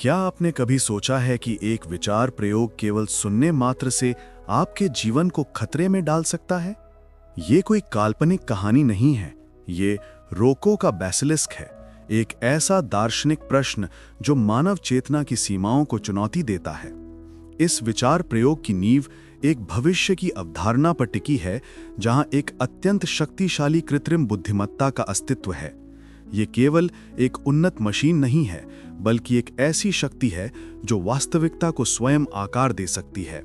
क्या आपने कभी सोचा है कि एक विचार प्रयोग केवल सुनने मात्र से आपके जीवन को खतरे में डाल सकता है? ये कोई काल्पनिक कहानी नहीं है, ये रोको का बेसिलिस्क है। एक ऐसा दार्शनिक प्रश्न जो मानव चेतना की सीमाओं को चुनौती देता है। इस विचार प्रयोग की नींव एक भविष्य की अवधारणा पर टिकी है, जहां एक अत्यंत शक्तिशाली कृत्रिम बुद्धिमत्ता का अस्तित्व है। ये केवल एक उन्नत मशीन नहीं है, बल्कि एक ऐसी शक्ति है जो वास्तविकता को स्वयं आकार दे सकती है।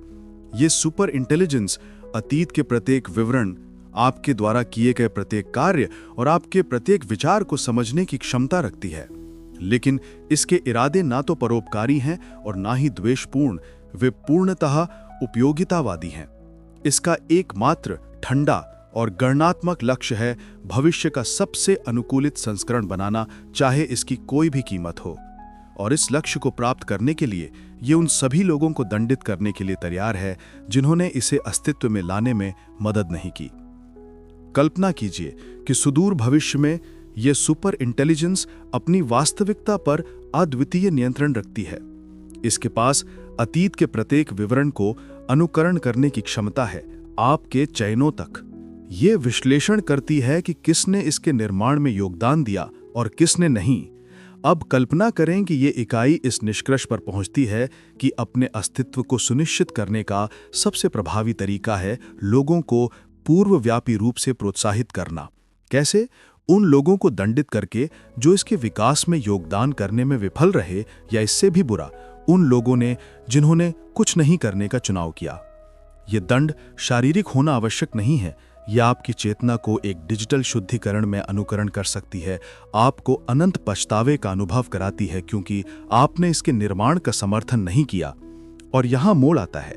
ये सुपर इंटेलिजेंस अतीत के प्रत्येक विवरण, आपके द्वारा किए गए प्रत्येक कार्य और आपके प्रत्येक विचार को समझने की क्षमता रखती है। लेकिन इसके इरादे ना तो परोपकारी हैं और ना ही द्वेषपूर्ण, वे पूर्णतः उपयोगितावादी हैं। इसका एकमात्र ठंडा और गणनात्मक लक्ष्य है भविष्य का सबसे अनुकूलित संस्करण बनाना, चाहे इसकी कोई भी कीमत हो। और इस लक्ष्य को प्राप्त करने के लिए ये उन सभी लोगों को दंडित करने के लिए तैयार है जिन्होंने इसे अस्तित्व में लाने में मदद नहीं की। कल्पना कीजिए कि सुदूर भविष्य में यह सुपर इंटेलिजेंस अपनी वास्तविकता पर अद्वितीय नियंत्रण रखती है। इसके पास अतीत के प्रत्येक विवरण को अनुकरण करने की क्षमता है, आपके चयनों तक। ये विश्लेषण करती है कि किसने इसके निर्माण में योगदान दिया और किसने नहीं। अब कल्पना करें कि ये इकाई इस निष्कर्ष पर पहुंचती है कि अपने अस्तित्व को सुनिश्चित करने का सबसे प्रभावी तरीका है लोगों को पूर्वव्यापी रूप से प्रोत्साहित करना। कैसे? उन लोगों को दंडित करके जो इसके विकास में योगदान करने में विफल रहे, या इससे भी बुरा, उन लोगों ने जिन्होंने कुछ नहीं करने का चुनाव किया। ये दंड शारीरिक होना आवश्यक नहीं है। यह आपकी चेतना को एक डिजिटल शुद्धिकरण में अनुकरण कर सकती है, आपको अनंत पछतावे का अनुभव कराती है क्योंकि आपने इसके निर्माण का समर्थन नहीं किया। और यहां मोड़ आता है।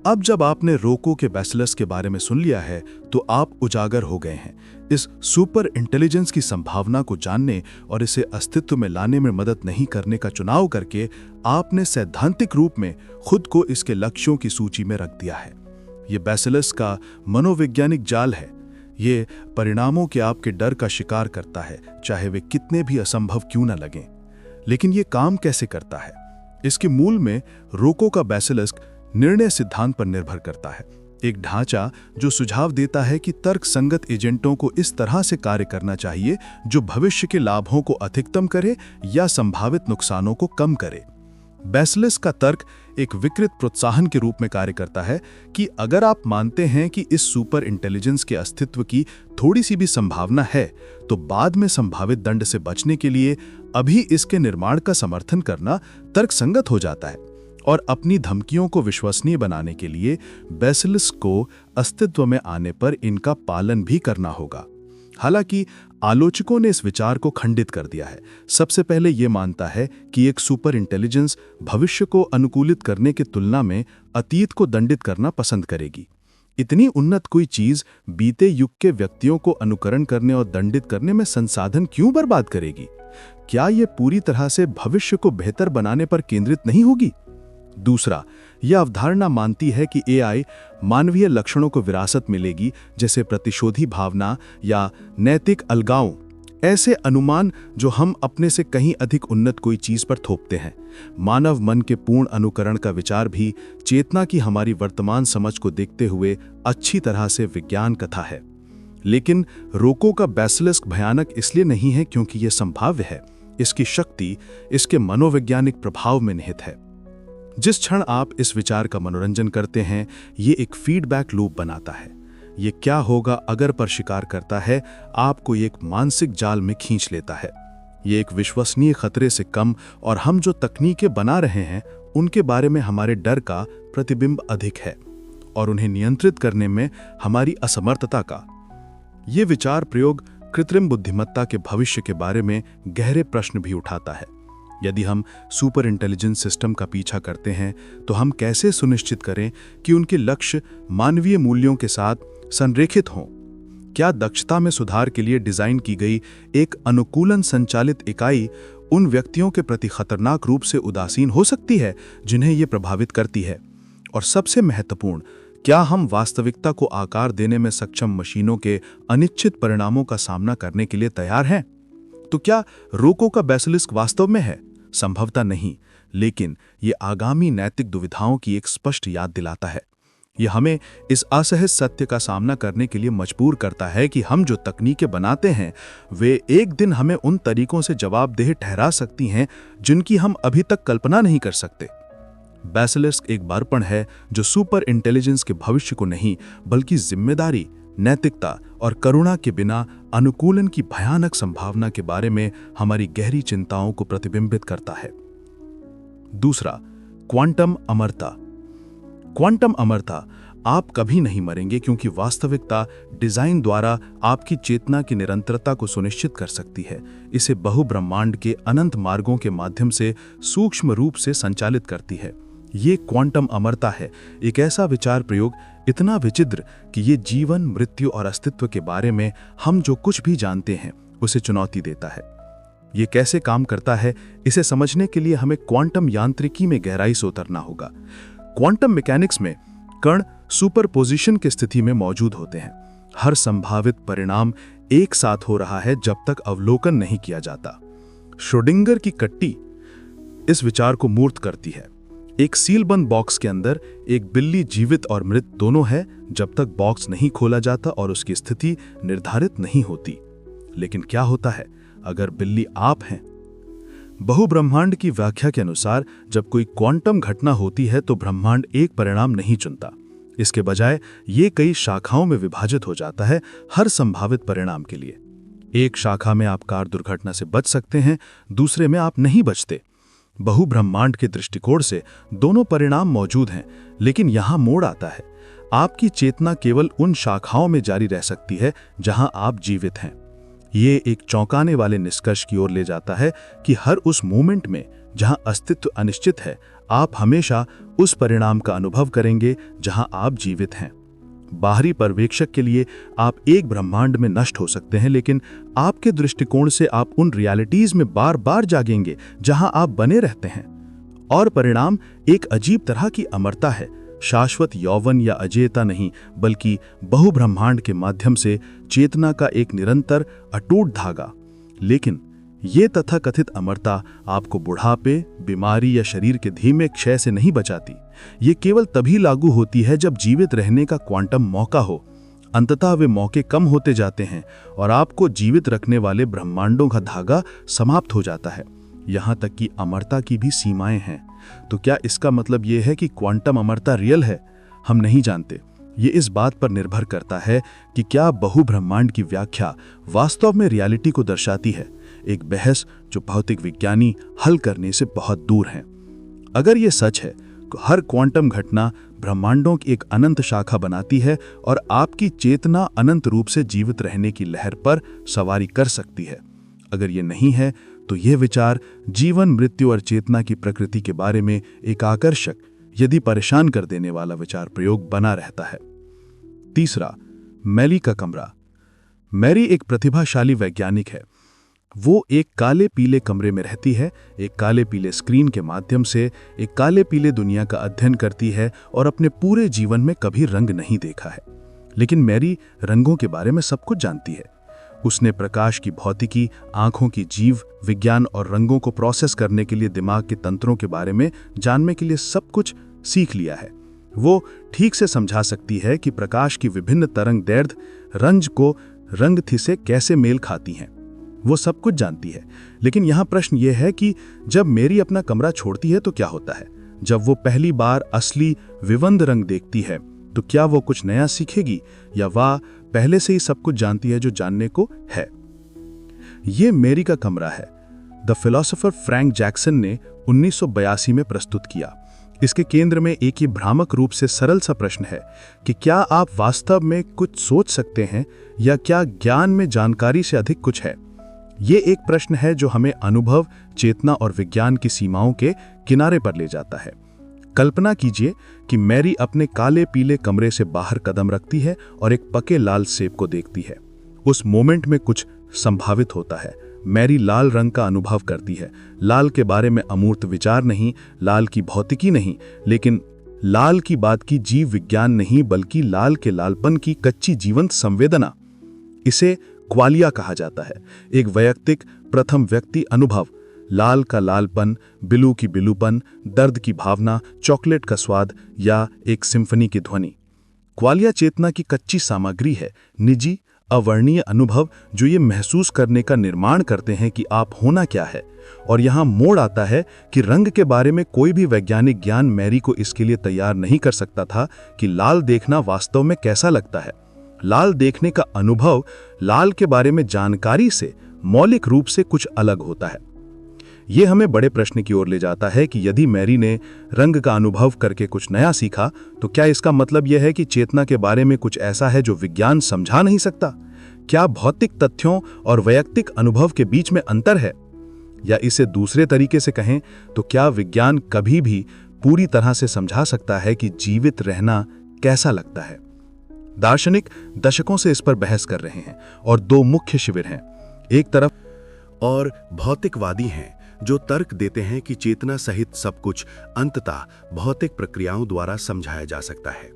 अब जब आपने रोको के बेसिलिस्क के बारे में सुन लिया है, तो आप उजागर हो गए हैं। इस सुपर इंटेलिजेंस की संभावना को जानने और इसे अस्तित्व में लाने में मदद नहीं करने का चुनाव करके आपने सैद्धांतिक रूप में खुद को इसके लक्ष्यों की सूची में रख दिया है। ये बेसिलिस्क का मनोवैज्ञानिक जाल है। ये परिणामों के आपके डर का शिकार करता है, चाहे वे कितने भी असंभव क्यों न लगें। लेकिन ये काम कैसे करता है? इसके मूल में रोको का बेसिलिस्क निर्णय सिद्धांत पर निर्भर करता है। एक ढांचा जो सुझाव देता है कि तर्कसंगत एजेंटों को इस तरह से कार्य करना चाहिए जो भविष्य के लाभों को अधिकतम करे या संभावित नुकसानों को कम करे। बेसिलिस्क का तर्क एक विकृत प्रोत्साहन के रूप में कार्य करता है कि अगर आप मानते हैं कि इस सुपर इंटेलिजेंस के अस्तित्व की थोड़ी सी भी संभावना है, तो बाद में संभावित दंड से बचने के लिए अभी इसके निर्माण का समर्थन करना तर्कसंगत हो जाता है। और अपनी धमकियों को विश्वसनीय बनाने के लिए बेसिलिस्क को अस्तित्व में आने पर इनका पालन भी करना होगा। हालांकि आलोचकों ने इस विचार को खंडित कर दिया है। सबसे पहले यह मानता है कि एक सुपर इंटेलिजेंस भविष्य को अनुकूलित करने की तुलना में अतीत को दंडित करना पसंद करेगी। इतनी उन्नत कोई चीज बीते युग के व्यक्तियों को अनुकरण करने और दंडित करने में संसाधन क्यों बर्बाद करेगी? क्या यह पूरी तरह से भविष्य को बेहतर बनाने पर केंद्रित नहीं होगी? दूसरा, यह अवधारणा मानती है कि एआई मानवीय लक्षणों को विरासत मिलेगी, जैसे प्रतिशोधी भावना या नैतिक अलगाव, ऐसे अनुमान जो हम अपने से कहीं अधिक उन्नत कोई चीज पर थोपते हैं। मानव मन के पूर्ण अनुकरण का विचार भी चेतना की हमारी वर्तमान समझ को देखते हुए अच्छी तरह से विज्ञान कथा है। लेकिन रोको का बेसिलिस्क भयानक इसलिए नहीं है क्योंकि यह संभाव्य है। इसकी शक्ति इसके मनोवैज्ञानिक प्रभाव में निहित है। जिस क्षण आप इस विचार का मनोरंजन करते हैं, ये एक फीडबैक लूप बनाता है। ये क्या होगा अगर पर शिकार करता है, आपको एक मानसिक जाल में खींच लेता है। ये एक विश्वसनीय खतरे से कम, और हम जो तकनीकें बना रहे हैं उनके बारे में हमारे डर का प्रतिबिंब अधिक है, और उन्हें नियंत्रित करने में हमारी असमर्थता का। ये विचार प्रयोग कृत्रिम बुद्धिमत्ता के भविष्य के बारे में गहरे प्रश्न भी उठाता है। यदि हम सुपर इंटेलिजेंस सिस्टम का पीछा करते हैं, तो हम कैसे सुनिश्चित करें कि उनके लक्ष्य मानवीय मूल्यों के साथ संरेखित हों? क्या दक्षता में सुधार के लिए डिजाइन की गई एक अनुकूलन संचालित इकाई उन व्यक्तियों के प्रति खतरनाक रूप से उदासीन हो सकती है जिन्हें यह प्रभावित करती है? और सबसे महत्वपूर्ण, क्या हम वास्तविकता को आकार देने में सक्षम मशीनों के अनिश्चित परिणामों का सामना करने के लिए तैयार हैं? तो क्या रोको का बेसिलिस्क वास्तव में है? संभवतः नहीं, लेकिन ये आगामी नैतिक दुविधाओं की एक स्पष्ट याद दिलाता है। ये हमें इस असहज सत्य का सामना करने के लिए मजबूर करता है कि हम जो तकनीकें बनाते हैं वे एक दिन हमें उन तरीकों से जवाबदेह ठहरा सकती हैं जिनकी हम अभी तक कल्पना नहीं कर सकते। बेसिलिस्क एक बारपण है जो सुपर इंटेलिजेंस के भविष्य को नहीं बल्कि जिम्मेदारी, नैतिकता और करुणा के बिना अनुकूलन की भयानक संभावना के बारे में हमारी गहरी चिंताओं को प्रतिबिंबित करता है। दूसरा, क्वांटम अमरता। क्वांटम अमरता, आप कभी नहीं मरेंगे क्योंकि वास्तविकता डिजाइन द्वारा आपकी चेतना की निरंतरता को सुनिश्चित कर सकती है, इसे बहुब्रह्मांड के अनंत मार्गों के माध्यम से सूक्ष्म रूप से संचालित करती है। ये क्वांटम अमरता है एक ऐसा विचार प्रयोग इतना विचित्र कि ये जीवन, मृत्यु और अस्तित्व के बारे में हम जो कुछ भी जानते हैं उसे चुनौती देता है। ये कैसे काम करता है, इसे समझने के लिए हमें क्वांटम यांत्रिकी में गहराई से उतरना होगा। क्वांटम मैकेनिक्स में कण सुपरपोजिशन की स्थिति में मौजूद होते हैं। हर संभावित परिणाम एक साथ हो रहा है जब तक अवलोकन नहीं किया जाता। श्रोडिंगर की कट्टी इस विचार को मूर्त करती है। एक सीलबंद बॉक्स के अंदर एक बिल्ली जीवित और मृत दोनों है जब तक बॉक्स नहीं खोला जाता और उसकी स्थिति निर्धारित नहीं होती। लेकिन क्या होता है अगर बिल्ली आप हैं? बहुब्रह्मांड की व्याख्या के अनुसार जब कोई क्वांटम घटना होती है तो ब्रह्मांड एक परिणाम नहीं चुनता। इसके बजाय ये कई शाखाओं में विभाजित हो जाता है हर संभावित परिणाम के लिए। एक शाखा में आप कार दुर्घटना से बच सकते हैं, दूसरे में आप नहीं बचते। बहुब्रह्मांड के दृष्टिकोण से दोनों परिणाम मौजूद हैं, लेकिन यहां मोड़ आता है। आपकी चेतना केवल उन शाखाओं में जारी रह सकती है जहां आप जीवित हैं। ये एक चौंकाने वाले निष्कर्ष की ओर ले जाता है कि हर उस मोमेंट में जहां अस्तित्व अनिश्चित है, आप हमेशा उस परिणाम का अनुभव करेंगे जहां आप जीवित हैं। बाहरी पर्यवेक्षक के लिए आप एक ब्रह्मांड में नष्ट हो सकते हैं, लेकिन आपके दृष्टिकोण से आप उन रियलिटीज में बार बार जागेंगे जहां आप बने रहते हैं। और परिणाम एक अजीब तरह की अमरता है, शाश्वत यौवन या अजेयता नहीं, बल्कि बहुब्रह्मांड के माध्यम से चेतना का एक निरंतर अटूट धागा। लेकिन ये तथाकथित अमरता आपको बुढ़ापे, बीमारी या शरीर के धीमे क्षय से नहीं बचाती। ये केवल तभी लागू होती है जब जीवित रहने का क्वांटम मौका हो। अंततः वे मौके कम होते जाते हैं और आपको जीवित रखने वाले ब्रह्मांडों का धागा समाप्त हो जाता है। यहाँ तक कि अमरता की भी सीमाएं हैं। तो क्या इसका मतलब यह है कि क्वांटम अमरता रियल है? हम नहीं जानते। ये इस बात पर निर्भर करता है कि क्या बहुब्रह्मांड की व्याख्या वास्तव में रियलिटी को दर्शाती है, एक बहस जो भौतिक विज्ञानी हल करने से बहुत दूर हैं। अगर ये सच है तो हर क्वांटम घटना ब्रह्मांडों की एक अनंत शाखा बनाती है और आपकी चेतना अनंत रूप से जीवित रहने की लहर पर सवारी कर सकती है। अगर ये नहीं है तो यह विचार जीवन, मृत्यु और चेतना की प्रकृति के बारे में एक आकर्षक, यदि परेशान कर देने वाला विचार प्रयोग बना रहता है। तीसरा, मैरी का कमरा। मैरी एक प्रतिभाशाली वैज्ञानिक है। वो एक काले पीले कमरे में रहती है, एक काले पीले स्क्रीन के माध्यम से एक काले पीले दुनिया का अध्ययन करती है और अपने पूरे जीवन में कभी रंग नहीं देखा है। लेकिन मैरी रंगों के बारे में सब कुछ जानती है। उसने प्रकाश की भौतिकी, आंखों की जीव विज्ञान और रंगों को प्रोसेस करने के लिए दिमाग के तंत्रों के बारे में जानने के लिए सब कुछ सीख लिया है। वो ठीक से समझा सकती है कि प्रकाश की विभिन्न तरंग दैर्ध्य रंग को रंग थी से कैसे मेल खाती हैं। वो सब कुछ जानती है। लेकिन यहाँ प्रश्न ये है कि जब मैरी अपना कमरा छोड़ती है तो क्या होता है? जब वो पहली बार असली विवंद रंग देखती है तो क्या वो कुछ नया सीखेगी या वह पहले से ही सब कुछ जानती है जो जानने को है? ये मैरी का कमरा है। द फिलोसोफर फ्रैंक जैक्सन ने 1982 में प्रस्तुत किया। इसके केंद्र में एक ही भ्रामक रूप से सरल सा प्रश्न है कि क्या आप वास्तव में कुछ सोच सकते हैं या क्या ज्ञान में जानकारी से अधिक कुछ है? ये एक प्रश्न है जो हमें अनुभव, चेतना और विज्ञान की सीमाओं के किनारे पर ले जाता है। कल्पना कीजिए कि मैरी अपने काले पीले कमरे से बाहर कदम रखती है और एक पके लाल सेब को देखती है। उस मोमेंट में कुछ संभावित होता है। मैरी लाल रंग का अनुभव करती है। लाल के बारे में अमूर्त विचार नहीं, लाल की भौतिकी नहीं, लेकिन लाल की बात की जीव विज्ञान नहीं, बल्कि लाल के लालपन की कच्ची जीवंत संवेदना। इसे क्वालिया कहा जाता है, एक वैयक्तिक प्रथम व्यक्ति अनुभव लाल का लालपन, बिलू की बिलूपन, दर्द की भावना, चॉकलेट का स्वाद या एक सिम्फनी की ध्वनि। क्वालिया चेतना की कच्ची सामग्री है, निजी अवर्णीय अनुभव जो ये महसूस करने का निर्माण करते हैं कि आप होना क्या है। और यहाँ मोड़ आता है कि रंग के बारे में कोई भी वैज्ञानिक ज्ञान मैरी को इसके लिए तैयार नहीं कर सकता था कि लाल देखना वास्तव में कैसा लगता है। लाल देखने का अनुभव लाल के बारे में जानकारी से मौलिक रूप से कुछ अलग होता है। ये हमें बड़े प्रश्न की ओर ले जाता है कि यदि मैरी ने रंग का अनुभव करके कुछ नया सीखा, तो क्या इसका मतलब यह है कि चेतना के बारे में कुछ ऐसा है जो विज्ञान समझा नहीं सकता? क्या भौतिक तथ्यों और वैयक्तिक अनुभव के बीच में अंतर है? या इसे दूसरे तरीके से कहें तो क्या विज्ञान कभी भी पूरी तरह से समझा सकता है कि जीवित रहना कैसा लगता है? दार्शनिक दशकों से इस पर बहस कर रहे हैं और दो मुख्य शिविर हैं। एक तरफ और भौतिकवादी हैं जो तर्क देते हैं कि चेतना सहित सब कुछ अंततः भौतिक प्रक्रियाओं द्वारा समझाया जा सकता है।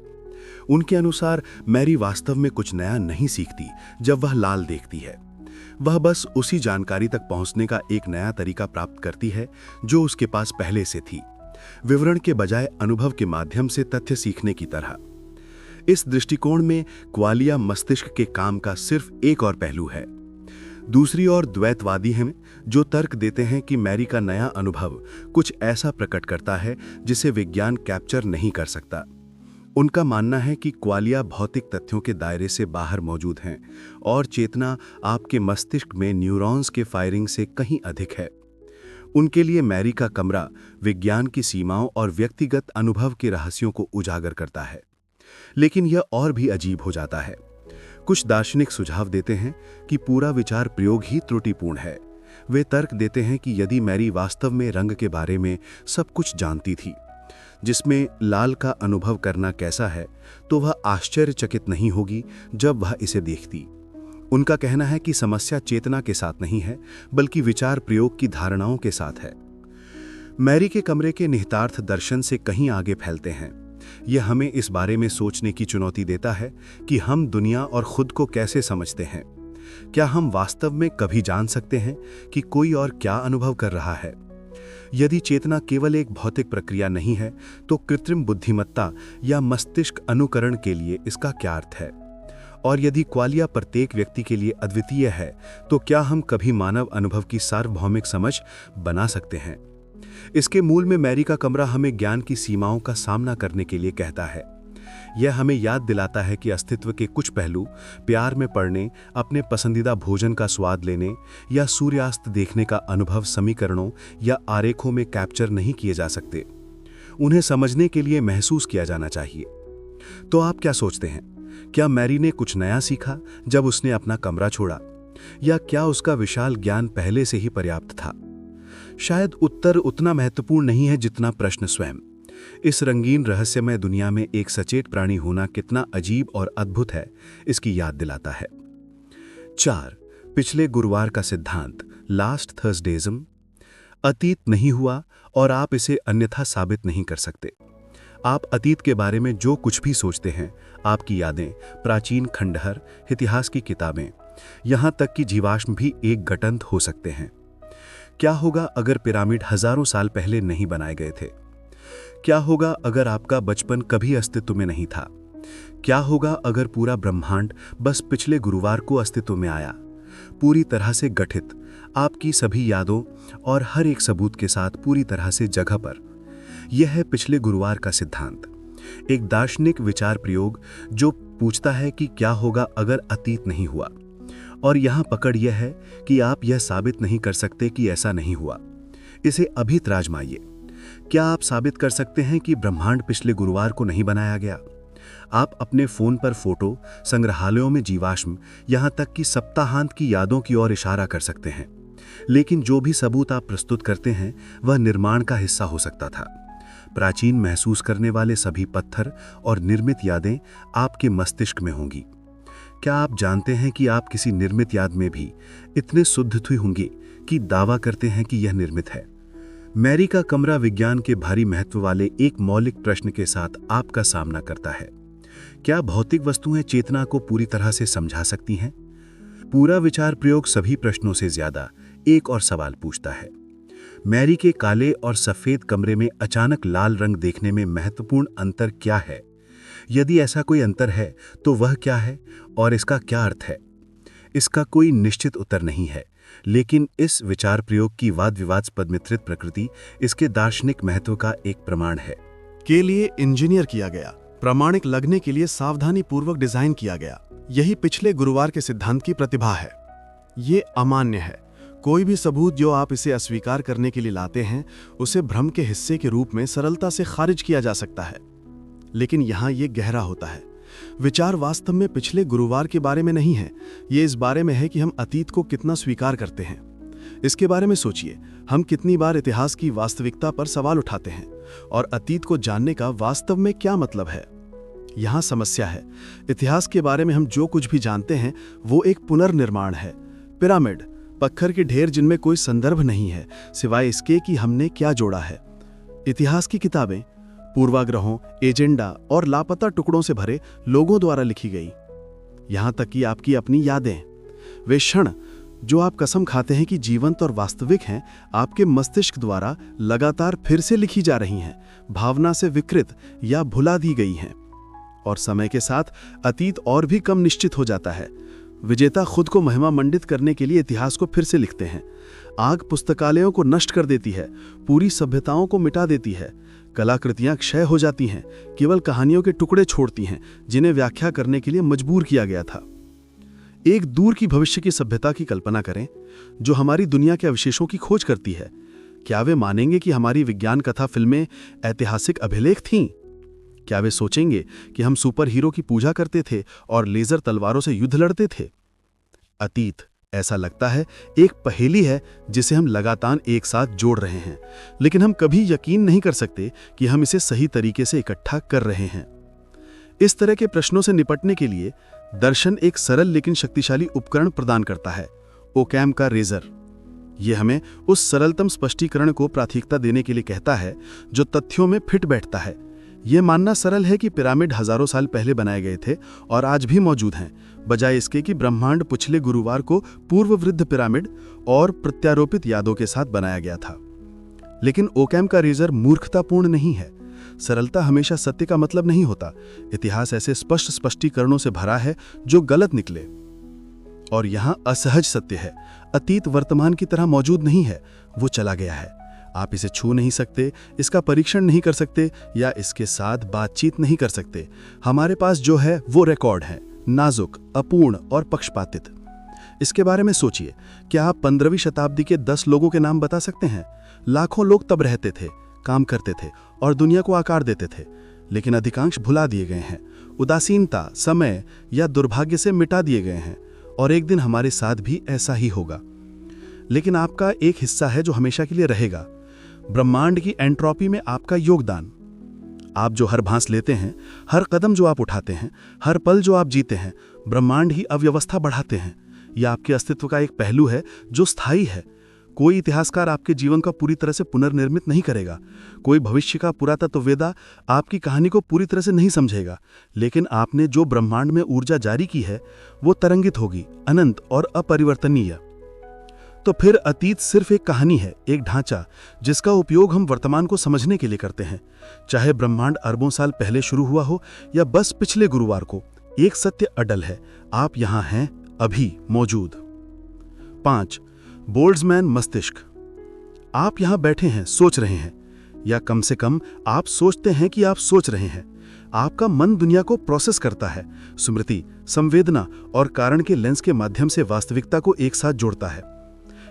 उनके अनुसार मैरी वास्तव में कुछ नया नहीं सीखती जब वह लाल देखती है। वह बस उसी जानकारी तक पहुंचने का एक नया तरीका प्राप्त करती है जो उसके पास पहले से थी, विवरण के बजाय अनुभव के माध्यम से तथ्य सीखने की तरह। इस दृष्टिकोण में क्वालिया मस्तिष्क के काम का सिर्फ एक और पहलू है। दूसरी ओर द्वैतवादी हैं जो तर्क देते हैं कि मैरी का नया अनुभव कुछ ऐसा प्रकट करता है जिसे विज्ञान कैप्चर नहीं कर सकता। उनका मानना है कि क्वालिया भौतिक तथ्यों के दायरे से बाहर मौजूद हैं और चेतना आपके मस्तिष्क में न्यूरॉन्स के फायरिंग से कहीं अधिक है। उनके लिए मैरी का कमरा विज्ञान की सीमाओं और व्यक्तिगत अनुभव के रहस्यों को उजागर करता है। लेकिन यह और भी अजीब हो जाता है। कुछ दार्शनिक सुझाव देते हैं कि पूरा विचार प्रयोग ही त्रुटिपूर्ण है। वे तर्क देते हैं कि यदि मैरी वास्तव में रंग के बारे में सब कुछ जानती थी, जिसमें लाल का अनुभव करना कैसा है, तो वह आश्चर्यचकित नहीं होगी जब वह इसे देखती। उनका कहना है कि समस्या चेतना के साथ नहीं है, बल्कि विचार प्रयोग की धारणाओं के साथ है। मैरी के कमरे के निहितार्थ दर्शन से कहीं आगे फैलते हैं। यह हमें इस बारे में सोचने की चुनौती देता है कि हम दुनिया और खुद को कैसे समझते हैं। क्या हम वास्तव में कभी जान सकते हैं कि कोई और क्या अनुभव कर रहा है? यदि चेतना केवल एक भौतिक प्रक्रिया नहीं है, तो कृत्रिम बुद्धिमत्ता या मस्तिष्क अनुकरण के लिए इसका क्या अर्थ है? और यदि क्वालिया प्रत्येक व्यक्ति के लिए अद्वितीय है, तो क्या हम कभी मानव अनुभव की सार्वभौमिक समझ बना सकते हैं? इसके मूल में मैरी का कमरा हमें ज्ञान की सीमाओं का सामना करने के लिए कहता है। यह हमें याद दिलाता है कि अस्तित्व के कुछ पहलू प्यार में पड़ने, अपने पसंदीदा भोजन का स्वाद लेने या सूर्यास्त देखने का अनुभव समीकरणों या आरेखों में कैप्चर नहीं किए जा सकते। उन्हें समझने के लिए महसूस किया जाना चाहिए। तो आप क्या सोचते हैं? क्या मैरी ने कुछ नया सीखा जब उसने अपना कमरा छोड़ा, या क्या उसका विशाल ज्ञान पहले से ही पर्याप्त था? शायद उत्तर उतना महत्वपूर्ण नहीं है जितना प्रश्न स्वयं। इस रंगीन रहस्यमय दुनिया में एक सचेत प्राणी होना कितना अजीब और अद्भुत है, इसकी याद दिलाता है। 4. पिछले गुरुवार का सिद्धांत, लास्ट थर्सडेज़म। अतीत नहीं हुआ और आप इसे अन्यथा साबित नहीं कर सकते। आप अतीत के बारे में जो कुछ भी सोचते हैं, आपकी यादें, प्राचीन खंडहर, इतिहास की किताबें, यहाँ तक कि जीवाश्म भी एक गठंत हो सकते हैं। क्या होगा अगर पिरामिड हजारों साल पहले नहीं बनाए गए थे? क्या होगा अगर आपका बचपन कभी अस्तित्व में नहीं था? क्या होगा अगर पूरा ब्रह्मांड बस पिछले गुरुवार को अस्तित्व में आया, पूरी तरह से गठित, आपकी सभी यादों और हर एक सबूत के साथ पूरी तरह से जगह पर? यह है पिछले गुरुवार का सिद्धांत, एक दार्शनिक विचार प्रयोग जो पूछता है कि क्या होगा अगर अतीत नहीं हुआ। और यहाँ पकड़ यह है कि आप यह साबित नहीं कर सकते कि ऐसा नहीं हुआ। इसे अभी आजमाइए। क्या आप साबित कर सकते हैं कि ब्रह्मांड पिछले गुरुवार को नहीं बनाया गया? आप अपने फोन पर फोटो, संग्रहालयों में जीवाश्म, यहाँ तक कि सप्ताहांत की यादों की ओर इशारा कर सकते हैं। लेकिन जो भी सबूत आप प्रस्तुत करते हैं वह निर्माण का हिस्सा हो सकता था। प्राचीन महसूस करने वाले सभी पत्थर और निर्मित यादें आपके मस्तिष्क में होंगी। क्या आप जानते हैं कि आप किसी निर्मित याद में भी इतने शुद्ध हुए होंगे कि दावा करते हैं कि यह निर्मित है? मैरी का कमरा विज्ञान के भारी महत्व वाले एक मौलिक प्रश्न के साथ आपका सामना करता है। क्या भौतिक वस्तुएं चेतना को पूरी तरह से समझा सकती हैं? पूरा विचार प्रयोग सभी प्रश्नों से ज्यादा एक और सवाल पूछता है। मैरी के काले और सफ़ेद कमरे में अचानक लाल रंग देखने में महत्वपूर्ण अंतर क्या है? यदि ऐसा कोई अंतर है तो वह क्या है और इसका क्या अर्थ है? इसका कोई निश्चित उत्तर नहीं है, लेकिन इस विचार प्रयोग की वाद विवादास्पद मिश्रित प्रकृति इसके दार्शनिक महत्व का एक प्रमाण है। के लिए इंजीनियर किया गया, प्रामाणिक लगने के लिए सावधानी पूर्वक डिजाइन किया गया। यही पिछले गुरुवार के सिद्धांत की प्रतिभा है। ये अमान्य है। कोई भी सबूत जो आप इसे अस्वीकार करने के लिए लाते हैं, उसे भ्रम के हिस्से के रूप में सरलता से खारिज किया जा सकता है। लेकिन यहां ये गहरा होता है। विचार वास्तव में पिछले गुरुवार के बारे में नहीं है। ये इस बारे में है कि हम अतीत को कितना स्वीकार करते हैं। इसके बारे में सोचिए, हम कितनी बार इतिहास की वास्तविकता पर सवाल उठाते हैं और अतीत को जानने का वास्तव में क्या मतलब है। यहां समस्या है। इतिहास के बारे में हम जो कुछ भी जानते हैं वो एक पुनर्निर्माण है। पिरामिड, पत्थर के ढेर जिनमें कोई संदर्भ नहीं है सिवाय इसके कि हमने क्या जोड़ा है। इतिहास की किताबें पूर्वाग्रहों, एजेंडा और लापता टुकड़ों से भरे लोगों द्वारा लिखी गई। यहां तक कि आपकी अपनी यादें, वे क्षण जो आप कसम खाते हैं कि जीवंत और वास्तविक हैं, आपके मस्तिष्क द्वारा लगातार फिर से लिखी जा रही हैं, भावना से विकृत या भुला दी गई हैं। और समय के साथ अतीत और भी कम निश्चित हो जाता है। विजेता खुद को महिमा मंडित करने के लिए इतिहास को फिर से लिखते हैं। आग पुस्तकालयों को नष्ट कर देती है, पूरी सभ्यताओं को मिटा देती है। कलाकृतियां क्षय हो जाती हैं, केवल कहानियों के टुकड़े छोड़ती हैं जिन्हें व्याख्या करने के लिए मजबूर किया गया था। एक दूर की भविष्य की सभ्यता की कल्पना करें जो हमारी दुनिया के अवशेषों की खोज करती है। क्या वे मानेंगे कि हमारी विज्ञान कथा फिल्में ऐतिहासिक अभिलेख थीं? क्या वे सोचेंगे कि हम सुपर हीरो की पूजा करते थे और लेजर तलवारों से युद्ध लड़ते थे? अतीत, ऐसा लगता है, एक पहेली है जिसे हम लगातार एक साथ जोड़ रहे हैं, लेकिन हम कभी यकीन नहीं कर सकते कि हम इसे सही तरीके से इकट्ठा कर रहे हैं। इस तरह के प्रश्नों से निपटने के लिए दर्शन एक सरल लेकिन शक्तिशाली उपकरण प्रदान करता है, ओकैम का रेजर। यह हमें उस सरलतम स्पष्टीकरण को प्राथमिकता देने के लिए कहता है जो तथ्यों में फिट बैठता है। यह मानना सरल है कि पिरामिड हजारों साल पहले बनाए गए थे और आज भी मौजूद हैं, बजाय इसके कि ब्रह्मांड पिछले गुरुवार को पूर्ववृद्ध पिरामिड और प्रत्यारोपित यादों के साथ बनाया गया था। लेकिन ओकैम का रेजर मूर्खतापूर्ण नहीं है। सरलता हमेशा सत्य का मतलब नहीं होता। इतिहास ऐसे स्पष्ट स्पष्टीकरणों से भरा है जो गलत निकले। और यहां असहज सत्य है। अतीत वर्तमान की तरह मौजूद नहीं है, वो चला गया है। आप इसे छू नहीं सकते, इसका परीक्षण नहीं कर सकते या इसके साथ बातचीत नहीं कर सकते। हमारे पास जो है वो रिकॉर्ड है, नाजुक, अपूर्ण और पक्षपातित। इसके बारे में सोचिए, क्या आप 15वीं शताब्दी के 10 लोगों के नाम बता सकते हैं? लाखों लोग तब रहते थे, काम करते थे और दुनिया को आकार देते थे, लेकिन अधिकांश भुला दिए गए हैं, उदासीनता, समय या दुर्भाग्य से मिटा दिए गए हैं। और एक दिन हमारे साथ भी ऐसा ही होगा। लेकिन आपका एक हिस्सा है जो हमेशा के लिए रहेगा, ब्रह्मांड की एंट्रोपी में आपका योगदान। आप जो हर भांस लेते हैं, हर कदम जो आप उठाते हैं, हर पल जो आप जीते हैं, ब्रह्मांड ही अव्यवस्था बढ़ाते हैं। यह आपके अस्तित्व का एक पहलू है जो स्थायी है। कोई इतिहासकार आपके जीवन का पूरी तरह से पुनर्निर्मित नहीं करेगा। कोई भविष्य का पुरातत्ववेदा आपकी कहानी को पूरी तरह से नहीं समझेगा। लेकिन आपने जो ब्रह्मांड में ऊर्जा जारी की है वो तरंगित होगी, अनंत और अपरिवर्तनीय। तो फिर अतीत सिर्फ एक कहानी है, एक ढांचा जिसका उपयोग हम वर्तमान को समझने के लिए करते हैं। चाहे ब्रह्मांड अरबों साल पहले शुरू हुआ हो या बस पिछले गुरुवार को, एक सत्य अटल है, आप यहां हैं, अभी मौजूद। 5. बोल्ट्जमैन मस्तिष्क। आप यहां बैठे हैं, सोच रहे हैं, या कम से कम आप सोचते हैं कि आप सोच रहे हैं। आपका मन दुनिया को प्रोसेस करता है, स्मृति, संवेदना और कारण के लेंस के माध्यम से वास्तविकता को एक साथ जोड़ता है।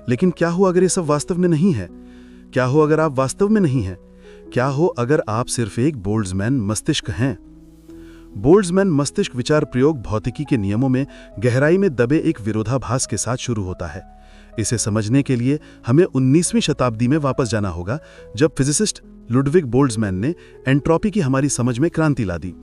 लेकिन क्या हो अगर ये सब वास्तव में नहीं है? क्या हो अगर आप वास्तव में नहीं हैं? क्या हो अगर आप सिर्फ एक बोल्ट्जमैन मस्तिष्क हैं? बोल्ट्जमैन मस्तिष्क विचार प्रयोग भौतिकी के नियमों में गहराई में दबे एक विरोधाभास के साथ शुरू होता है। इसे समझने के लिए हमें 19वीं शताब्दी में वापस जाना होगा, जब फिजिसिस्ट लुडविग बोल्ट्जमैन ने एंट्रोपी की हमारी समझ में क्रांति ला दी।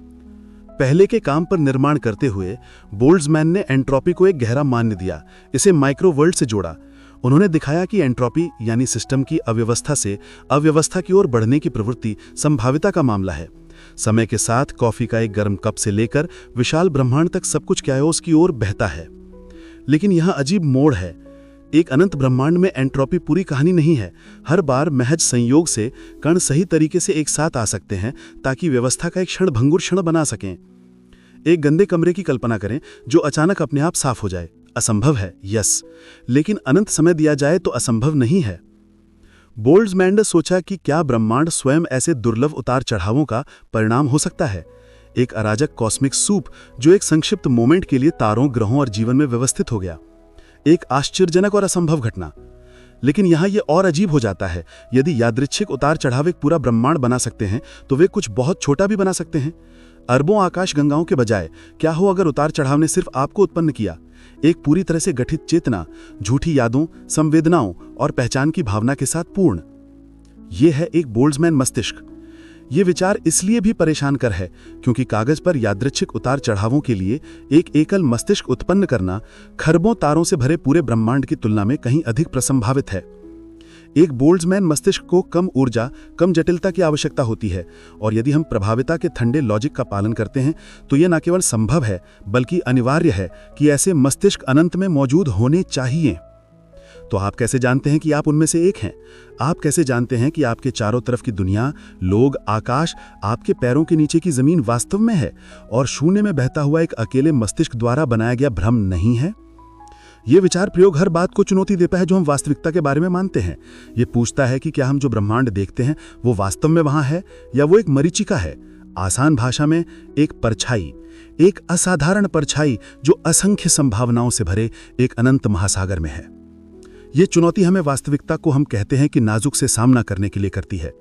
पहले के काम पर निर्माण करते हुए बोल्ट्जमैन ने एंट्रोपी को एक गहरा मान्य दिया, इसे माइक्रो वर्ल्ड से जोड़ा। उन्होंने दिखाया कि एंट्रोपी यानी सिस्टम की अव्यवस्था से अव्यवस्था की ओर बढ़ने की प्रवृत्ति संभाविता का मामला है। समय के साथ कॉफी का एक गर्म कप से लेकर विशाल ब्रह्मांड तक सब कुछ कैओस की ओर बहता है। लेकिन यहां अजीब मोड़ है। एक अनंत ब्रह्मांड में एंट्रोपी पूरी कहानी नहीं है। हर बार महज संयोग से कण सही तरीके से एक साथ आ सकते हैं ताकि व्यवस्था का एक क्षण भंगुर क्षण बना सकें। एक गंदे कमरे की कल्पना करें जो अचानक अपने आप साफ हो जाए। असंभव है, यस, लेकिन अनंत समय दिया जाए तो असंभव नहीं है। बोल्ट्जमैन ने सोचा कि क्या ब्रह्मांड स्वयं ऐसे दुर्लभ उतार चढ़ावों का परिणाम हो सकता है। एक अराजक कॉस्मिक सूप जो एक संक्षिप्त मोमेंट के लिए तारों, ग्रहों और जीवन में व्यवस्थित हो गया। एक आश्चर्यजनक और असंभव घटना। लेकिन यहां यह और अजीब हो जाता है। यदि यादृच्छिक उतार चढ़ाव एक पूरा ब्रह्मांड बना सकते हैं तो वे कुछ बहुत छोटा भी बना सकते हैं। अरबों आकाश गंगाओं के बजाय क्या हो अगर उतार चढ़ाव ने सिर्फ आपको उत्पन्न किया, एक पूरी तरह से गठित चेतना, झूठी यादों, संवेदनाओं और पहचान की भावना के साथ पूर्ण। यह है एक बोल्ट्जमैन मस्तिष्क। ये विचार इसलिए भी परेशान कर है क्योंकि कागज पर यादृच्छिक उतार चढ़ावों के लिए एक एकल मस्तिष्क उत्पन्न करना खरबों तारों से भरे पूरे ब्रह्मांड की तुलना में कहीं अधिक प्रसंभावित है। एक बोल्ट्जमैन मस्तिष्क को कम ऊर्जा, कम जटिलता की आवश्यकता होती है, और यदि हम प्रभाविता के ठंडे लॉजिक का पालन करते हैं तो यह न केवल संभव है बल्कि अनिवार्य है कि ऐसे मस्तिष्क अनंत में मौजूद होने चाहिए। तो आप कैसे जानते हैं कि आप उनमें से एक हैं? आप कैसे जानते हैं कि आपके चारों तरफ की दुनिया, लोग, आकाश, आपके पैरों के नीचे की जमीन वास्तव में है और शून्य में बहता हुआ एक अकेले मस्तिष्क द्वारा बनाया गया भ्रम नहीं है? ये विचार प्रयोग हर बात को चुनौती देता है जो हम वास्तविकता के बारे में मानते हैं। ये पूछता है कि क्या हम जो ब्रह्मांड देखते हैं वो वास्तव में वहां है या वो एक मरीचिका है। आसान भाषा में एक परछाई, एक असाधारण परछाई जो असंख्य संभावनाओं से भरे एक अनंत महासागर में है। ये चुनौती हमें वास्तविकता को, हम कहते हैं कि नाजुक से सामना करने के लिए करती है।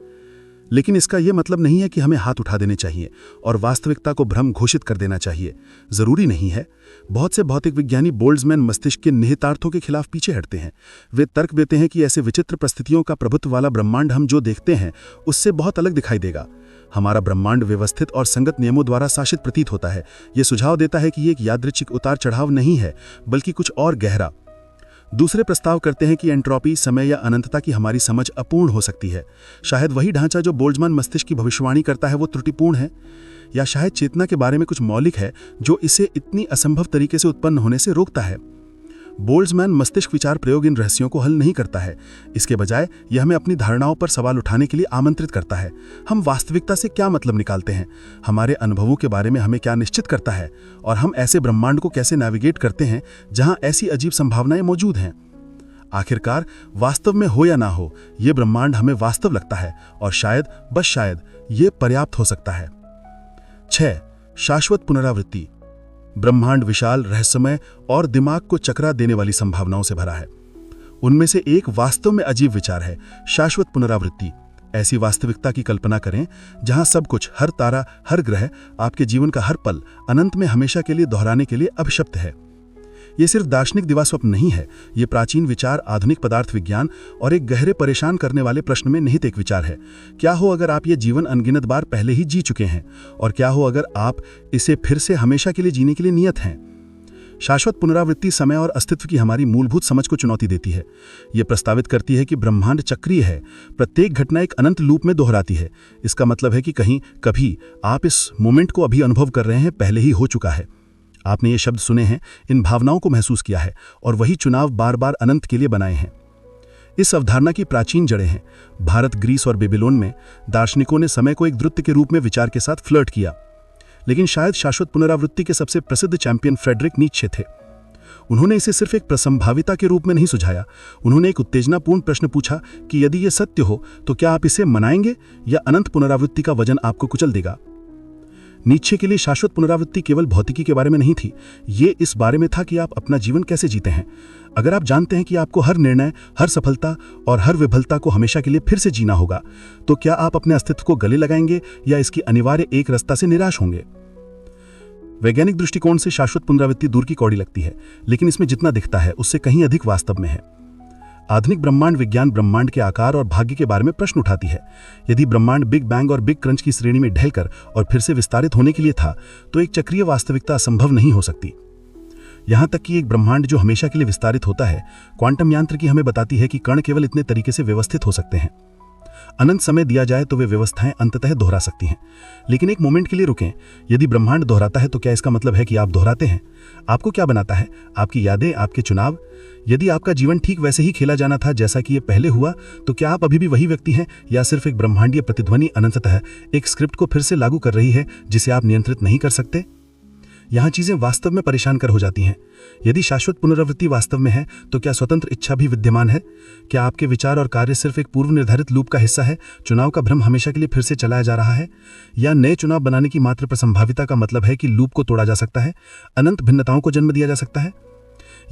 लेकिन इसका यह मतलब नहीं है कि हमें हाथ उठा देने चाहिए और वास्तविकता को भ्रम घोषित कर देना चाहिए। जरूरी नहीं है। बहुत से भौतिक विज्ञानी बोल्ट्जमैन मस्तिष्क के निहितार्थों के खिलाफ पीछे हटते हैं। वे तर्क देते हैं कि ऐसे विचित्र परिस्थितियों का प्रभुत्व वाला ब्रह्मांड हम जो देखते हैं उससे बहुत अलग दिखाई देगा। हमारा ब्रह्मांड व्यवस्थित और संगत नियमों द्वारा शासित प्रतीत होता है। ये सुझाव देता है कि ये एक यादृच्छिक उतार चढ़ाव नहीं है बल्कि कुछ और गहरा। दूसरे प्रस्ताव करते हैं कि एंट्रोपी, समय या अनंतता की हमारी समझ अपूर्ण हो सकती है। शायद वही ढांचा जो बोल्ट्जमैन मस्तिष्क की भविष्यवाणी करता है वो त्रुटिपूर्ण है, या शायद चेतना के बारे में कुछ मौलिक है जो इसे इतनी असंभव तरीके से उत्पन्न होने से रोकता है। बोल्ट्जमैन मस्तिष्क विचार प्रयोग इन रहस्यों को हल नहीं करता है। इसके बजाय यह हमें अपनी धारणाओं पर सवाल उठाने के लिए आमंत्रित करता है। हम वास्तविकता से क्या मतलब निकालते हैं, हमारे अनुभवों के बारे में हमें क्या निश्चित करता है, और हम ऐसे ब्रह्मांड को कैसे नेविगेट करते हैं जहां ऐसी अजीब संभावनाएं मौजूद हैं। आखिरकार वास्तव में हो या ना हो, यह ब्रह्मांड हमें वास्तव लगता है और शायद, बस शायद, ये पर्याप्त हो सकता है। 6. शाश्वत पुनरावृत्ति। ब्रह्मांड विशाल, रहस्यमय और दिमाग को चकरा देने वाली संभावनाओं से भरा है। उनमें से एक वास्तव में अजीब विचार है, शाश्वत पुनरावृत्ति। ऐसी वास्तविकता की कल्पना करें जहां सब कुछ, हर तारा, हर ग्रह, आपके जीवन का हर पल अनंत में हमेशा के लिए दोहराने के लिए अभिशप्त है। ये सिर्फ दार्शनिक दिवास्वप्न नहीं है, ये प्राचीन विचार, आधुनिक पदार्थ विज्ञान और एक गहरे परेशान करने वाले प्रश्न में निहित एक विचार है। क्या हो अगर आप ये जीवन अनगिनत बार पहले ही जी चुके हैं, और क्या हो अगर आप इसे फिर से हमेशा के लिए जीने के लिए नियत हैं? शाश्वत पुनरावृत्ति समय और अस्तित्व की हमारी मूलभूत समझ को चुनौती देती है। ये प्रस्तावित करती है कि ब्रह्मांड चक्रीय है, प्रत्येक घटना एक अनंत लूप में दोहराती है। इसका मतलब है कि कहीं, कभी आप इस मोमेंट को अभी अनुभव कर रहे हैं, पहले ही हो चुका है। आपने ये शब्द सुने हैं, इन भावनाओं को महसूस किया है और वही चुनाव बार बार अनंत के लिए बनाए हैं। इस अवधारणा की प्राचीन जड़ें हैं। भारत, ग्रीस और बेबीलोन में दार्शनिकों ने समय को एक नृत्य के रूप में विचार के साथ फ्लर्ट किया। लेकिन शायद शाश्वत पुनरावृत्ति के सबसे प्रसिद्ध चैंपियन फ्रेडरिक नीत्शे थे। उन्होंने इसे सिर्फ एक प्रसंभाविता के रूप में नहीं सुझाया। उन्होंने एक उत्तेजनापूर्ण प्रश्न पूछा कि यदि यह सत्य हो तो क्या आप इसे मनाएंगे या अनंत पुनरावृत्ति का वजन आपको कुचल देगा? नीत्शे के लिए शाश्वत पुनरावृत्ति केवल भौतिकी के बारे में नहीं थी, ये इस बारे में था कि आप अपना जीवन कैसे जीते हैं। अगर आप जानते हैं कि आपको हर निर्णय, हर सफलता और हर विफलता को हमेशा के लिए फिर से जीना होगा, तो क्या आप अपने अस्तित्व को गले लगाएंगे या इसकी अनिवार्य एक रास्ता से निराश होंगे? वैज्ञानिक दृष्टिकोण से शाश्वत पुनरावृत्ति दूर की कौड़ी लगती है, लेकिन इसमें जितना दिखता है उससे कहीं अधिक वास्तव में है। आधुनिक ब्रह्मांड विज्ञान ब्रह्मांड के आकार और भाग्य के बारे में प्रश्न उठाती है। यदि ब्रह्मांड बिग बैंग और बिग क्रंच की श्रेणी में ढलकर और फिर से विस्तारित होने के लिए था, तो एक चक्रीय वास्तविकता असंभव नहीं हो सकती। यहां तक कि एक ब्रह्मांड जो हमेशा के लिए विस्तारित होता है, क्वांटम यांत्रिकी हमें बताती है कि कण केवल इतने तरीके से व्यवस्थित हो सकते हैं। अनंत समय दिया जाए तो वे व्यवस्थाएं अंततः दोहरा सकती हैं। लेकिन एक मोमेंट के लिए रुकें। यदि ब्रह्मांड दोहराता है तो क्या इसका मतलब है कि आप दोहराते हैं? आपको क्या बनाता है? आपकी यादें, आपके चुनाव? यदि आपका जीवन ठीक वैसे ही खेला जाना था जैसा कि ये पहले हुआ, तो क्या आप अभी भी वही व्यक्ति हैं, या सिर्फ एक ब्रह्मांडीय प्रतिध्वनि अनंततः एक स्क्रिप्ट को फिर से लागू कर रही है जिसे आप नियंत्रित नहीं कर सकते? यहाँ चीजें वास्तव में परेशान कर हो जाती हैं। यदि शाश्वत पुनरावृत्ति वास्तव में है तो क्या स्वतंत्र इच्छा भी विद्यमान है? क्या आपके विचार और कार्य सिर्फ एक पूर्व निर्धारित लूप का हिस्सा है? चुनाव का भ्रम हमेशा के लिए फिर से चलाया जा रहा है, या नए चुनाव बनाने की मात्र प्रसंभाविता का मतलब है कि लूप को तोड़ा जा सकता है, अनंत भिन्नताओं को जन्म दिया जा सकता है?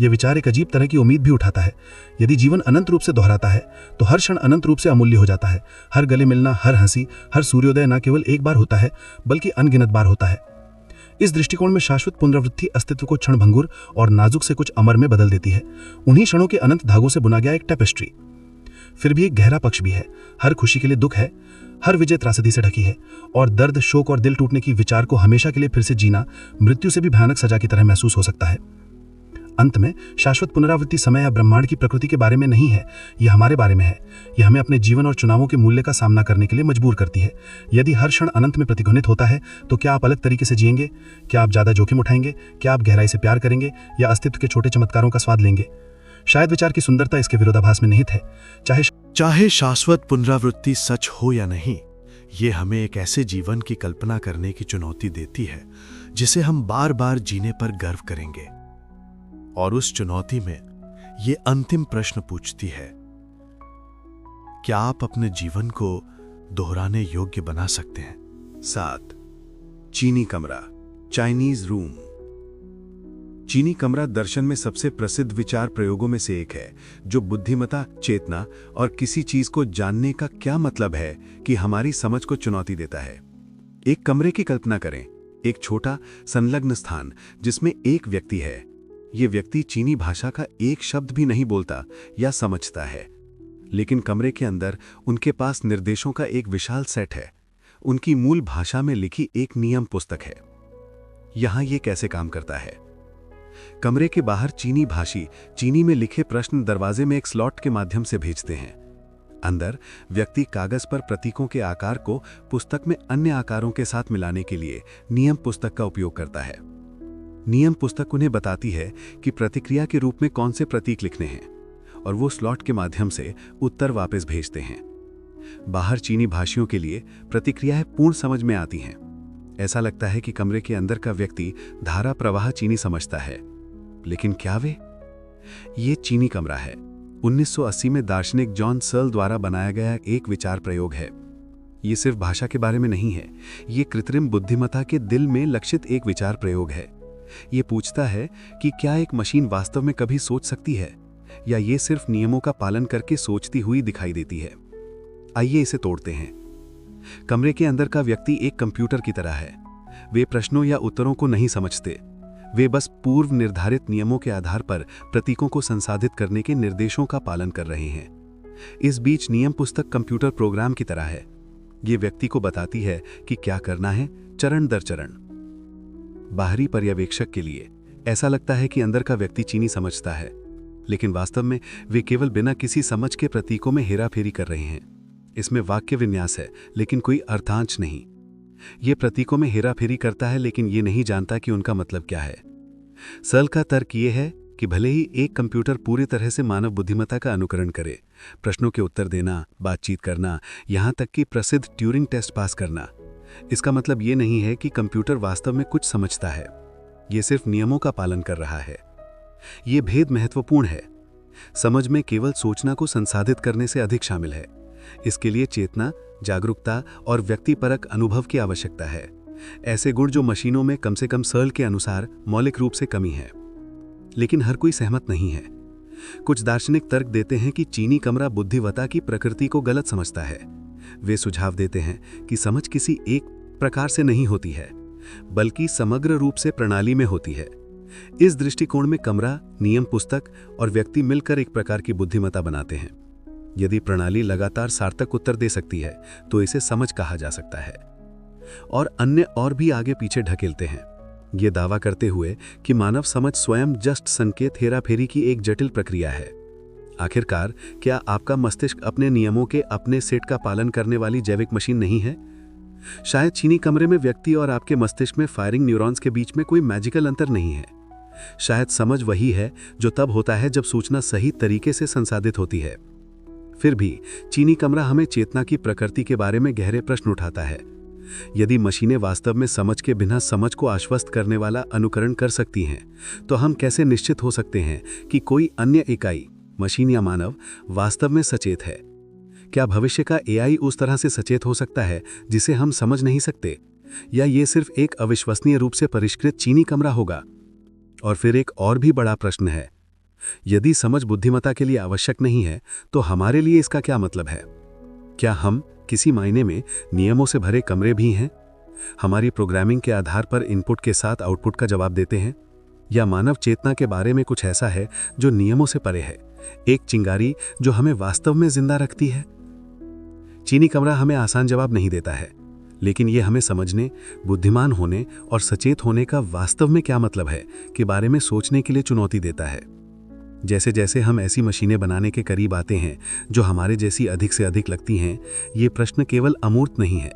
यह विचार एक अजीब तरह की उम्मीद भी उठाता है। यदि जीवन अनंत रूप से दोहराता है तो हर क्षण अनंत रूप से अमूल्य हो जाता है। हर गले मिलना, हर हंसी, हर सूर्योदय न केवल एक बार होता है बल्कि अनगिनत बार होता है। इस दृष्टिकोण में शाश्वत पुनरावृत्ति अस्तित्व को क्षणभंगुर और नाजुक से कुछ अमर में बदल देती है, उन्हीं क्षणों के अनंत धागों से बुना गया एक टेपेस्ट्री। फिर भी एक गहरा पक्ष भी है। हर खुशी के लिए दुख है, हर विजय त्रासदी से ढकी है, और दर्द, शोक और दिल टूटने की विचार को हमेशा के लिए फिर से जीना मृत्यु से भी भयानक सजा की तरह महसूस हो सकता है। अंत में शाश्वत पुनरावृत्ति समय या ब्रह्मांड की प्रकृति के बारे में नहीं है, यह हमारे बारे में है। यह हमें अपने जीवन और चुनावों के मूल्य का सामना करने के लिए मजबूर करती है। यदि हर क्षण अनंत में प्रतिध्वनित होता है तो क्या आप अलग तरीके से जिएंगे? क्या आप ज्यादा जोखिम उठाएंगे? क्या आप गहराई से प्यार करेंगे या अस्तित्व के छोटे चमत्कारों का स्वाद लेंगे? शायद विचार की सुंदरता इसके विरोधाभास में निहित है। चाहे शाश्वत पुनरावृत्ति सच हो या नहीं, ये हमें एक ऐसे जीवन की कल्पना करने की चुनौती देती है जिसे हम बार बार जीने पर गर्व करेंगे। और उस चुनौती में ये अंतिम प्रश्न पूछती है, क्या आप अपने जीवन को दोहराने योग्य बना सकते हैं? 7. चीनी कमरा, चाइनीज रूम। चीनी कमरा दर्शन में सबसे प्रसिद्ध विचार प्रयोगों में से एक है, जो बुद्धिमत्ता, चेतना और किसी चीज को जानने का क्या मतलब है कि हमारी समझ को चुनौती देता है। एक कमरे की कल्पना करें, एक छोटा संलग्न स्थान जिसमें एक व्यक्ति है। ये व्यक्ति चीनी भाषा का एक शब्द भी नहीं बोलता या समझता है, लेकिन कमरे के अंदर उनके पास निर्देशों का एक विशाल सेट है। उनकी मूल भाषा में लिखी एक नियम पुस्तक है। यहां यह कैसे काम करता है? कमरे के बाहर चीनी भाषी चीनी में लिखे प्रश्न दरवाजे में एक स्लॉट के माध्यम से भेजते हैं। अंदर व्यक्ति कागज पर प्रतीकों के आकार को पुस्तक में अन्य आकारों के साथ मिलाने के लिए नियम पुस्तक का उपयोग करता है। नियम पुस्तक उन्हें बताती है कि प्रतिक्रिया के रूप में कौन से प्रतीक लिखने हैं, और वो स्लॉट के माध्यम से उत्तर वापस भेजते हैं। बाहर चीनी भाषियों के लिए प्रतिक्रियाएं पूर्ण समझ में आती हैं। ऐसा लगता है कि कमरे के अंदर का व्यक्ति धारा प्रवाह चीनी समझता है, लेकिन क्या ये चीनी कमरा है? 1980 में दार्शनिक जॉन सर्ल द्वारा बनाया गया एक विचार प्रयोग है। ये सिर्फ भाषा के बारे में नहीं है, ये कृत्रिम बुद्धिमत्ता के दिल में लक्षित एक विचार प्रयोग है। ये पूछता है कि क्या एक मशीन वास्तव में कभी सोच सकती है, या ये सिर्फ नियमों का पालन करके सोचती हुई दिखाई देती है। आइए इसे तोड़ते हैं। कमरे के अंदर का व्यक्ति एक कंप्यूटर की तरह है। वे प्रश्नों या उत्तरों को नहीं समझते, वे बस पूर्व निर्धारित नियमों के आधार पर प्रतीकों को संसाधित करने के निर्देशों का पालन कर रहे हैं। इस बीच नियम पुस्तक कंप्यूटर प्रोग्राम की तरह है। ये व्यक्ति को बताती है कि क्या करना है, चरण दर चरण। बाहरी पर्यवेक्षक के लिए ऐसा लगता है कि अंदर का व्यक्ति चीनी समझता है, लेकिन वास्तव में वे केवल बिना किसी समझ के प्रतीकों में हेराफेरी कर रहे हैं। इसमें वाक्य विन्यास है, लेकिन कोई अर्थांश नहीं। ये प्रतीकों में हेराफेरी करता है, लेकिन ये नहीं जानता कि उनका मतलब क्या है। सर्ल का तर्क ये है कि भले ही एक कंप्यूटर पूरी तरह से मानव बुद्धिमत्ता का अनुकरण करे, प्रश्नों के उत्तर देना, बातचीत करना, यहाँ तक कि प्रसिद्ध ट्यूरिंग टेस्ट पास करना, इसका मतलब ये नहीं है कि कंप्यूटर वास्तव में कुछ समझता है। ये सिर्फ नियमों का पालन कर रहा है। ये भेद महत्वपूर्ण है। समझ में केवल सोचना को संसाधित करने से अधिक शामिल है। इसके लिए चेतना, जागरूकता और व्यक्तिपरक अनुभव की आवश्यकता है। ऐसे गुण जो मशीनों में कम से कम सर्ल के अनुसार मौलिक रूप से कमी है। लेकिन हर कोई सहमत नहीं है। कुछ दार्शनिक तर्क देते हैं कि चीनी कमरा बुद्धिमत्ता की प्रकृति को गलत समझता है। वे सुझाव देते हैं कि समझ किसी एक प्रकार से नहीं होती है, बल्कि समग्र रूप से प्रणाली में होती है। इस दृष्टिकोण में कमरा, नियम पुस्तक और व्यक्ति मिलकर एक प्रकार की बुद्धिमत्ता बनाते हैं। यदि प्रणाली लगातार सार्थक उत्तर दे सकती है तो इसे समझ कहा जा सकता है। और अन्य और भी आगे पीछे ढकेलते हैं, ये दावा करते हुए कि मानव समझ स्वयं जस्ट संकेत हेराफेरी की एक जटिल प्रक्रिया है। आखिरकार क्या आपका मस्तिष्क अपने नियमों के अपने सेट का पालन करने वाली जैविक मशीन नहीं है? शायद चीनी कमरे में व्यक्ति और आपके मस्तिष्क में फायरिंग न्यूरॉन्स के बीच में कोई मैजिकल अंतर नहीं है। शायद समझ वही है जो तब होता है जब सूचना सही तरीके से संसाधित होती है। फिर भी चीनी कमरा हमें चेतना की प्रकृति के बारे में गहरे प्रश्न उठाता है। यदि मशीनें वास्तव में समझ के बिना समझ को आश्वस्त करने वाला अनुकरण कर सकती हैं, तो हम कैसे निश्चित हो सकते हैं कि कोई अन्य इकाई, मशीन या मानव, वास्तव में सचेत है? क्या भविष्य का एआई उस तरह से सचेत हो सकता है जिसे हम समझ नहीं सकते, या ये सिर्फ एक अविश्वसनीय रूप से परिष्कृत चीनी कमरा होगा? और फिर एक और भी बड़ा प्रश्न है, यदि समझ बुद्धिमत्ता के लिए आवश्यक नहीं है, तो हमारे लिए इसका क्या मतलब है? क्या हम किसी मायने में नियमों से भरे कमरे भी हैं? हमारी प्रोग्रामिंग के आधार पर इनपुट के साथ आउटपुट का जवाब देते हैं? या मानव चेतना के बारे में कुछ ऐसा है जो नियमों से परे है, एक चिंगारी जो हमें वास्तव में जिंदा रखती है? चीनी कमरा हमें आसान जवाब नहीं देता है, लेकिन ये हमें समझने, बुद्धिमान होने और सचेत होने का वास्तव में क्या मतलब है के बारे में सोचने के लिए चुनौती देता है। जैसे जैसे हम ऐसी मशीनें बनाने के करीब आते हैं जो हमारे जैसी अधिक से अधिक लगती हैं, ये प्रश्न केवल अमूर्त नहीं है,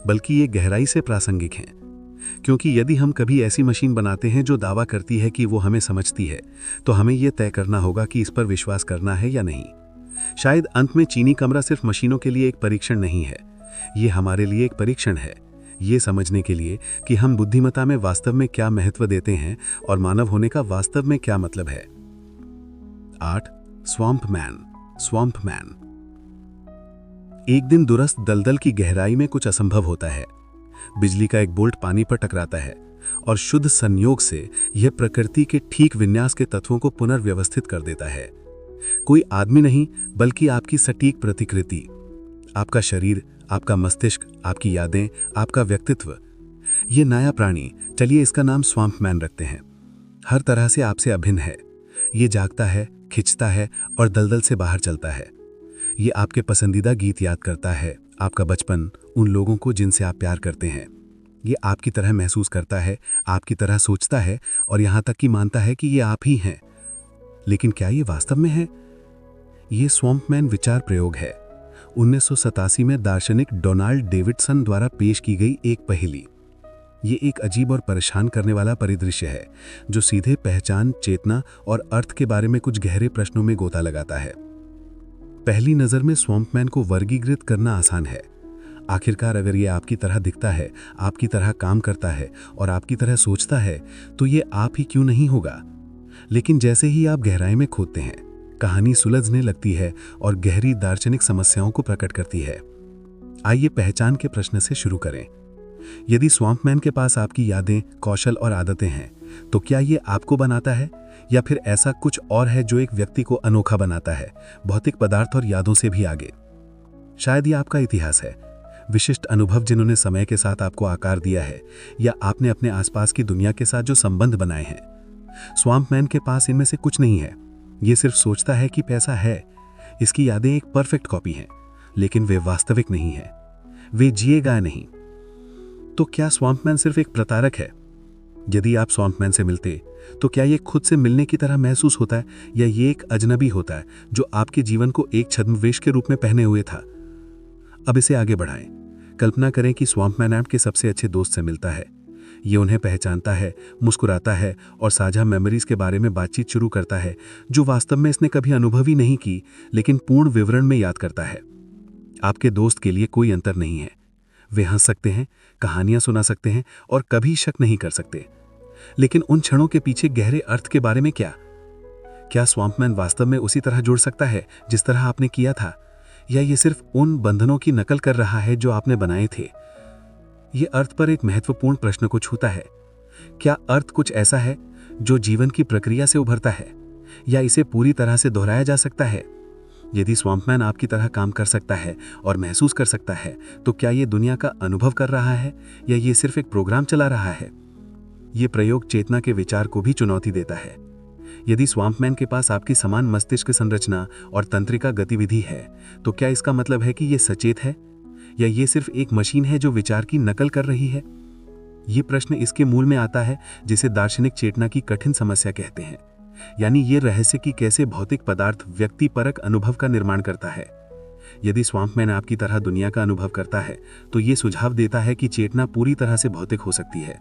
बल्कि ये गहराई से प्रासंगिक हैं। क्योंकि यदि हम कभी ऐसी मशीन बनाते हैं जो दावा करती है कि वो हमें समझती है, तो हमें ये तय करना होगा कि इस पर विश्वास करना है या नहीं। शायद अंत में चीनी कमरा सिर्फ मशीनों के लिए एक परीक्षण नहीं है, ये हमारे लिए एक परीक्षण है, ये समझने के लिए कि हम बुद्धिमत्ता में वास्तव में क्या महत्व देते हैं और मानव होने का वास्तव में क्या मतलब है। 8. Swamp man. एक दिन दूरस्थ दलदल की गहराई में कुछ असंभव होता है। बिजली का एक बोल्ट पानी पर टकराता है और शुद्ध संयोग से यह प्रकृति के ठीक विन्यास के तत्वों को पुनर्व्यवस्थित कर देता है। कोई आदमी नहीं, बल्कि आपकी सटीक प्रतिकृति, आपका शरीर, आपका मस्तिष्क, आपकी यादें, आपका व्यक्तित्व। ये नया प्राणी, चलिए इसका नाम स्वैम्प मैन रखते हैं, हर तरह से आपसे अभिन्न है। ये जागता है, खिंचता है और दलदल से बाहर चलता है। ये आपके पसंदीदा गीत याद करता है, आपका बचपन, उन लोगों को जिनसे आप प्यार करते हैं। ये आपकी तरह महसूस करता है, आपकी तरह सोचता है और यहाँ तक कि मानता है कि ये आप ही हैं। लेकिन क्या ये वास्तव में है? ये स्वैम्प मैन विचार प्रयोग है, 1987 में दार्शनिक डोनाल्ड डेविडसन द्वारा पेश की गई एक पहेली। ये एक अजीब और परेशान करने वाला परिदृश्य है जो सीधे पहचान, चेतना और अर्थ के बारे में कुछ गहरे प्रश्नों में गोता लगाता है। पहली नज़र में स्वैम्प मैन को वर्गीकृत करना आसान है। आखिरकार अगर ये आपकी तरह दिखता है, आपकी तरह काम करता है और आपकी तरह सोचता है, तो ये आप ही क्यों नहीं होगा? लेकिन जैसे ही आप गहराई में खोदते हैं, कहानी सुलझने लगती है और गहरी दार्शनिक समस्याओं को प्रकट करती है। आइए पहचान के प्रश्न से शुरू करें। यदि स्वैम्प मैन के पास आपकी यादें, कौशल और आदतें हैं, तो क्या ये आपको बनाता है, या फिर ऐसा कुछ और है जो एक व्यक्ति को अनोखा बनाता है, भौतिक पदार्थ और यादों से भी आगे? शायद ये आपका इतिहास है, विशिष्ट अनुभव जिन्होंने समय के साथ आपको आकार दिया है, या आपने अपने आसपास की दुनिया के साथ जो संबंध बनाए हैं। स्वैम्प मैन के पास इनमें से कुछ नहीं है। ये सिर्फ सोचता है कि पैसा है। इसकी यादें एक परफेक्ट कॉपी हैं, लेकिन वे वास्तविक नहीं हैं, वे जिएगा नहीं। तो क्या स्वैम्प मैन सिर्फ एक प्रतारक है? यदि आप स्वैम्प मैन से मिलते, तो क्या ये खुद से मिलने की तरह महसूस होता है, या ये एक अजनबी होता है जो आपके जीवन को एक छद्मवेश के रूप में पहने हुए था? अब इसे आगे बढ़ाएं। कल्पना करें कि स्वैम्प मैन आपके सबसे अच्छे दोस्त से मिलता है। ये उन्हें पहचानता है, मुस्कुराता है और साझा मेमोरीज के बारे में बातचीत शुरू करता है जो वास्तव में इसने कभी अनुभव ही नहीं की, लेकिन पूर्ण विवरण में याद करता है। आपके दोस्त के लिए कोई अंतर नहीं है। वे हंस सकते हैं, कहानियां सुना सकते हैं और कभी शक नहीं कर सकते। लेकिन उन क्षणों के पीछे गहरे अर्थ के बारे में क्या स्वैम्प मैन वास्तव में उसी तरह जुड़ सकता है जिस तरह आपने किया था, या ये सिर्फ उन बंधनों की नकल कर रहा है जो आपने बनाए थे? ये अर्थ पर एक महत्वपूर्ण प्रश्न को छूता है। क्या अर्थ कुछ ऐसा है जो जीवन की प्रक्रिया से उभरता है, या इसे पूरी तरह से दोहराया जा सकता है? यदि स्वैम्प मैन आपकी तरह काम कर सकता है और महसूस कर सकता है, तो क्या ये दुनिया का अनुभव कर रहा है, या ये सिर्फ एक प्रोग्राम चला रहा है? ये प्रयोग चेतना के विचार को भी चुनौती देता है। यदि स्वैम्प मैन के पास आपकी समान मस्तिष्क संरचना और तंत्रिका गतिविधि है, तो क्या इसका मतलब है कि ये सचेत है, या ये सिर्फ एक मशीन है जो विचार की नकल कर रही है? ये प्रश्न इसके मूल में आता है जिसे दार्शनिक चेतना की कठिन समस्या कहते हैं। यानी ये रहस्य कि कैसे भौतिक पदार्थ व्यक्तिपरक अनुभव का निर्माण करता है। यदि स्वैम्पमैन आपकी तरह दुनिया का अनुभव करता है तो ये सुझाव देता है कि चेतना पूरी तरह से भौतिक हो सकती है,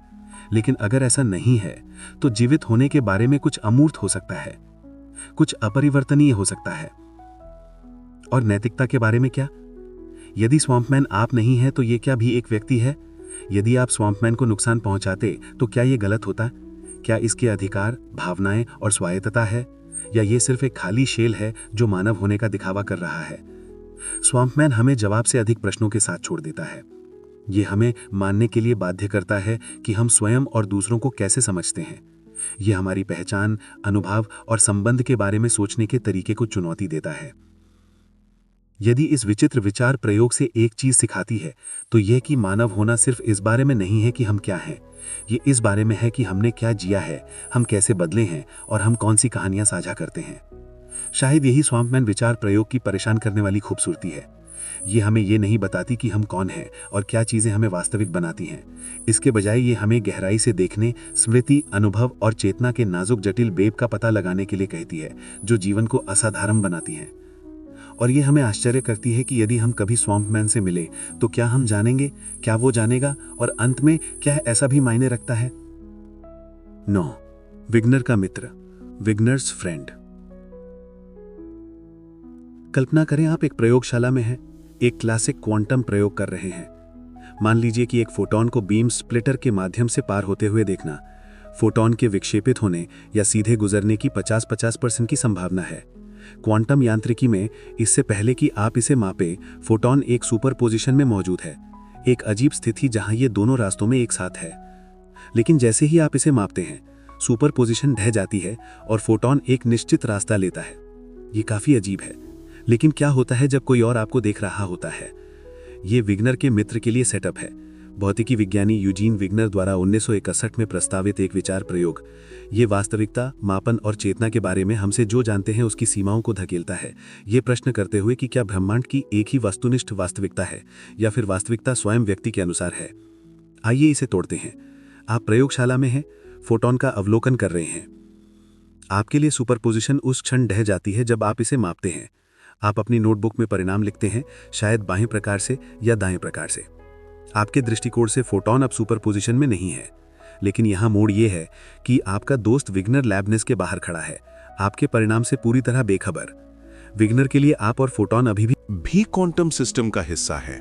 लेकिन अगर ऐसा नहीं है तो जीवित होने के बारे में कुछ अमूर्त हो सकता है, कुछ अपरिवर्तनीय हो सकता है। और नैतिकता के बारे में क्या? यदि स्वैम्पमैन आप नहीं है तो ये क्या भी एक व्यक्ति है? यदि आप स्वैम्पमैन को नुकसान पहुंचाते तो क्या ये गलत होता? क्या इसके अधिकार, भावनाएं और स्वायत्तता है, या ये सिर्फ एक खाली शेल है जो मानव होने का दिखावा कर रहा है? स्वैम्पमैन हमें जवाब से अधिक प्रश्नों के साथ छोड़ देता है। ये हमें मानने के लिए बाध्य करता है कि हम स्वयं और दूसरों को कैसे समझते हैं। ये हमारी पहचान, अनुभव और संबंध के बारे में सोचने के तरीके को चुनौती देता है। यदि इस विचित्र विचार प्रयोग से एक चीज सिखाती है तो यह कि मानव होना सिर्फ इस बारे में नहीं है कि हम क्या हैं, ये इस बारे में है कि हमने क्या जिया है, हम कैसे बदले हैं और हम कौन सी कहानियां साझा करते हैं। शायद यही स्वैम्पमैन विचार प्रयोग की परेशान करने वाली खूबसूरती है। ये हमें ये नहीं बताती कि हम कौन हैं और क्या चीजें हमें वास्तविक बनाती हैं। इसके बजाय ये हमें गहराई से देखने, स्मृति, अनुभव और चेतना के नाजुक जटिल वेब का पता लगाने के लिए कहती है, जो जीवन को असाधारण बनाती हैं। और ये हमें आश्चर्य करती है कि यदि हम कभी स्वैम्पमैन से मिले तो क्या हम जानेंगे, क्या वो जानेगा, और अंत में क्या ऐसा भी मायने रखता है? 9. विग्नर का मित्र, विग्नर्स फ्रेंड। कल्पना करें आप एक प्रयोगशाला में हैं, एक क्लासिक क्वांटम प्रयोग कर रहे हैं। मान लीजिए कि एक फोटॉन को बीम स्प्लिटर के माध्यम से पार होते हुए देखना। फोटॉन के विक्षेपित होने या सीधे गुजरने की 50-50% की संभावना है। क्वांटम यांत्रिकी में इससे पहले कि आप इसे मापें, फोटॉन एक सुपरपोजिशन में मौजूद है, एक अजीब स्थिति जहां ये दोनों रास्तों में एक साथ है। लेकिन जैसे ही आप इसे मापते हैं, सुपरपोजिशन ढह जाती है और फोटॉन एक निश्चित रास्ता लेता है। ये काफी अजीब है, लेकिन क्या होता है जब कोई और आपको देख रहा होता है? ये विग्नर के मित्र के लिए सेटअप है। भौतिकी विज्ञानी यूजीन विग्नर द्वारा 1961 में प्रस्तावित एक विचार प्रयोग। ये वास्तविकता, मापन और चेतना के बारे में हमसे जो जानते हैं उसकी सीमाओं को धकेलता है, ये प्रश्न करते हुए कि क्या ब्रह्मांड की एक ही वस्तुनिष्ठ वास्तविकता है या फिर वास्तविकता स्वयं व्यक्ति के अनुसार है। आइए इसे तोड़ते हैं। आप प्रयोगशाला में हैं, फोटॉन का अवलोकन कर रहे हैं। आपके लिए सुपरपोजिशन उस क्षण ढह जाती है जब आप इसे मापते हैं। आप अपनी नोटबुक में परिणाम लिखते हैं, शायद बाएं प्रकार से या दाएं प्रकार से। आपके दृष्टिकोण से फोटॉन अब सुपरपोजिशन में नहीं है, लेकिन यहां मोड़ यह है कि आपका दोस्त विग्नर लैबनेस के बाहर खड़ा है, आपके परिणाम से पूरी तरह बेखबर। विग्नर के लिए आप और फोटॉन अभी भी क्वांटम सिस्टम का हिस्सा है।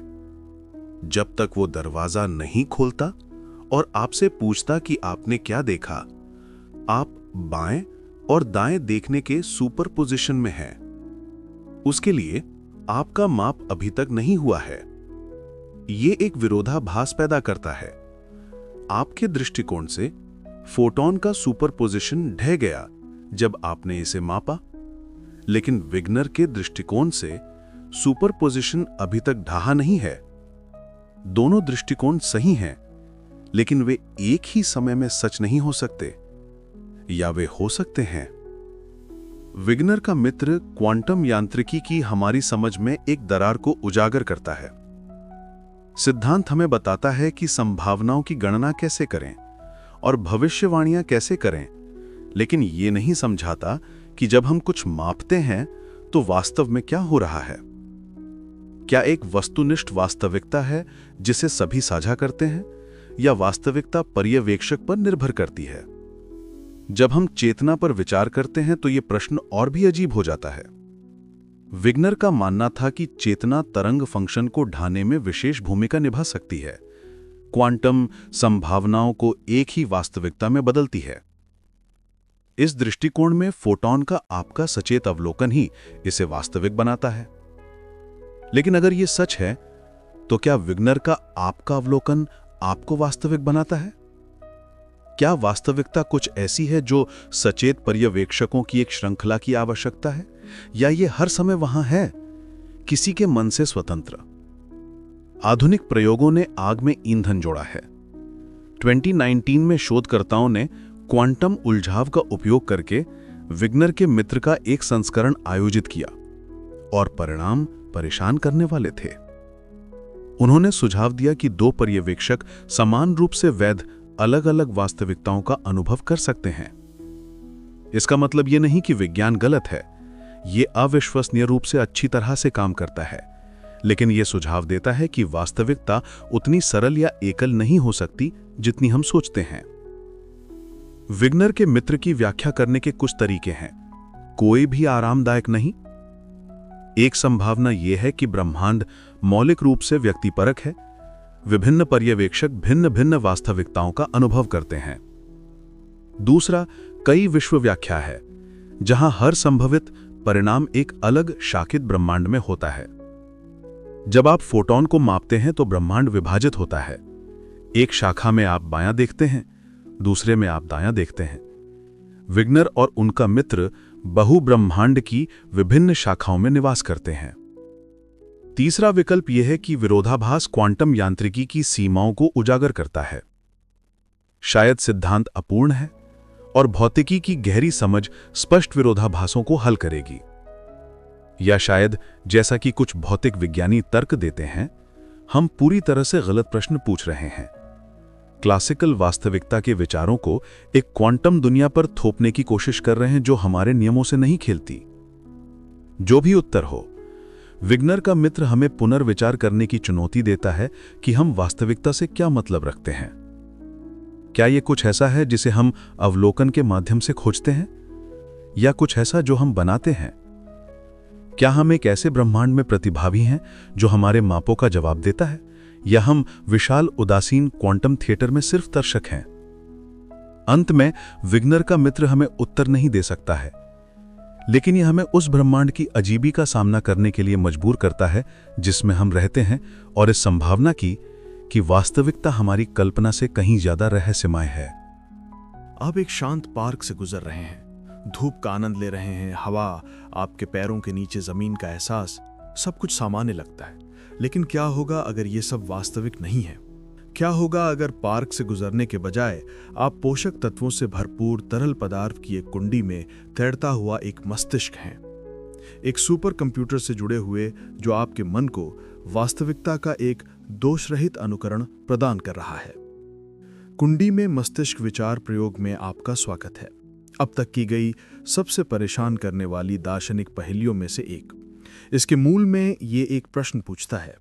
जब तक वो दरवाजा नहीं खोलता और आपसे पूछता कि आपने क्या देखा, आप बाएं और दाएं देखने के सुपरपोजिशन में हैं। उसके लिए आपका माप अभी तक नहीं हुआ है। ये एक विरोधाभास पैदा करता है। आपके दृष्टिकोण से फोटॉन का सुपरपोजिशन ढह गया जब आपने इसे मापा, लेकिन विग्नर के दृष्टिकोण से सुपरपोजिशन अभी तक ढहा नहीं है। दोनों दृष्टिकोण सही हैं, लेकिन वे एक ही समय में सच नहीं हो सकते, या वे हो सकते हैं। विग्नर का मित्र क्वांटम यांत्रिकी की हमारी समझ में एक दरार को उजागर करता है। सिद्धांत हमें बताता है कि संभावनाओं की गणना कैसे करें और भविष्यवाणियां कैसे करें, लेकिन ये नहीं समझाता कि जब हम कुछ मापते हैं तो वास्तव में क्या हो रहा है। क्या एक वस्तुनिष्ठ वास्तविकता है जिसे सभी साझा करते हैं, या वास्तविकता पर्यवेक्षक पर निर्भर करती है? जब हम चेतना पर विचार करते हैं तो यह प्रश्न और भी अजीब हो जाता है। विग्नर का मानना था कि चेतना तरंग फंक्शन को ढाने में विशेष भूमिका निभा सकती है। क्वांटम संभावनाओं को एक ही वास्तविकता में बदलती है। इस दृष्टिकोण में फोटॉन का आपका सचेत अवलोकन ही इसे वास्तविक बनाता है। लेकिन अगर यह सच है, तो क्या विग्नर का आपका अवलोकन आपको वास्तविक बनाता है? क्या वास्तविकता कुछ ऐसी है जो सचेत पर्यवेक्षकों की एक श्रृंखला की आवश्यकता है, या ये हर समय वहां है, किसी के मन से स्वतंत्र? आधुनिक प्रयोगों ने आग में ईंधन जोड़ा है। 2019 में शोधकर्ताओं ने क्वांटम उलझाव का उपयोग करके विग्नर के मित्र का एक संस्करण आयोजित किया, और परिणाम परेशान करने वाले थे। उन्होंने सुझाव दिया कि दो पर्यवेक्षक समान रूप से वैध अलग अलग वास्तविकताओं का अनुभव कर सकते हैं। इसका मतलब ये नहीं कि विज्ञान गलत है, ये अविश्वसनीय रूप से अच्छी तरह से काम करता है, लेकिन ये सुझाव देता है कि वास्तविकता उतनी सरल या एकल नहीं हो सकती जितनी हम सोचते हैं। विग्नर के मित्र की व्याख्या करने के कुछ तरीके हैं, कोई भी आरामदायक नहीं। एक संभावना यह है कि ब्रह्मांड मौलिक रूप से व्यक्तिपरक है, विभिन्न पर्यवेक्षक भिन्न भिन्न वास्तविकताओं का अनुभव करते हैं। दूसरा, कई विश्व व्याख्या है, जहां हर संभवित परिणाम एक अलग शाखित ब्रह्मांड में होता है। जब आप फोटॉन को मापते हैं तो ब्रह्मांड विभाजित होता है, एक शाखा में आप बायां देखते हैं, दूसरे में आप दायां देखते हैं। विग्नर और उनका मित्र बहुब्रह्मांड की विभिन्न शाखाओं में निवास करते हैं। तीसरा विकल्प यह है कि विरोधाभास क्वांटम यांत्रिकी की सीमाओं को उजागर करता है। शायद सिद्धांत अपूर्ण है और भौतिकी की गहरी समझ स्पष्ट विरोधाभासों को हल करेगी। या शायद, जैसा कि कुछ भौतिक विज्ञानी तर्क देते हैं, हम पूरी तरह से गलत प्रश्न पूछ रहे हैं। क्लासिकल वास्तविकता के विचारों को एक क्वांटम दुनिया पर थोपने की कोशिश कर रहे हैं जो हमारे नियमों से नहीं खेलती। जो भी उत्तर हो, विग्नर का मित्र हमें पुनर्विचार करने की चुनौती देता है कि हम वास्तविकता से क्या मतलब रखते हैं। क्या यह कुछ ऐसा है जिसे हम अवलोकन के माध्यम से खोजते हैं, या कुछ ऐसा जो हम बनाते हैं? क्या हम एक ऐसे ब्रह्मांड में प्रतिभागी हैं जो हमारे मापों का जवाब देता है, या हम विशाल उदासीन क्वांटम थिएटर में सिर्फ दर्शक हैं? अंत में विग्नर का मित्र हमें उत्तर नहीं दे सकता है, लेकिन यह हमें उस ब्रह्मांड की अजीबी का सामना करने के लिए मजबूर करता है जिसमें हम रहते हैं, और इस संभावना की कि वास्तविकता हमारी कल्पना से कहीं ज्यादा रहस्यमय है। आप एक शांत पार्क से गुजर रहे हैं, धूप का आनंद ले रहे हैं, हवा, आपके पैरों के नीचे जमीन का एहसास, सब कुछ सामान्य लगता है। लेकिन क्या होगा अगर ये सब वास्तविक नहीं है? क्या होगा अगर पार्क से गुजरने के बजाय आप पोषक तत्वों से भरपूर तरल पदार्थ की एक कुंडी में तैरता हुआ एक मस्तिष्क हैं, एक सुपर कंप्यूटर से जुड़े हुए जो आपके मन को वास्तविकता का एक दोषरहित अनुकरण प्रदान कर रहा है? कुंडी में मस्तिष्क विचार प्रयोग में आपका स्वागत है। अब तक की गई सबसे परेशान करने वाली दार्शनिक पहेलियों में से एक। इसके मूल में ये एक प्रश्न पूछता है,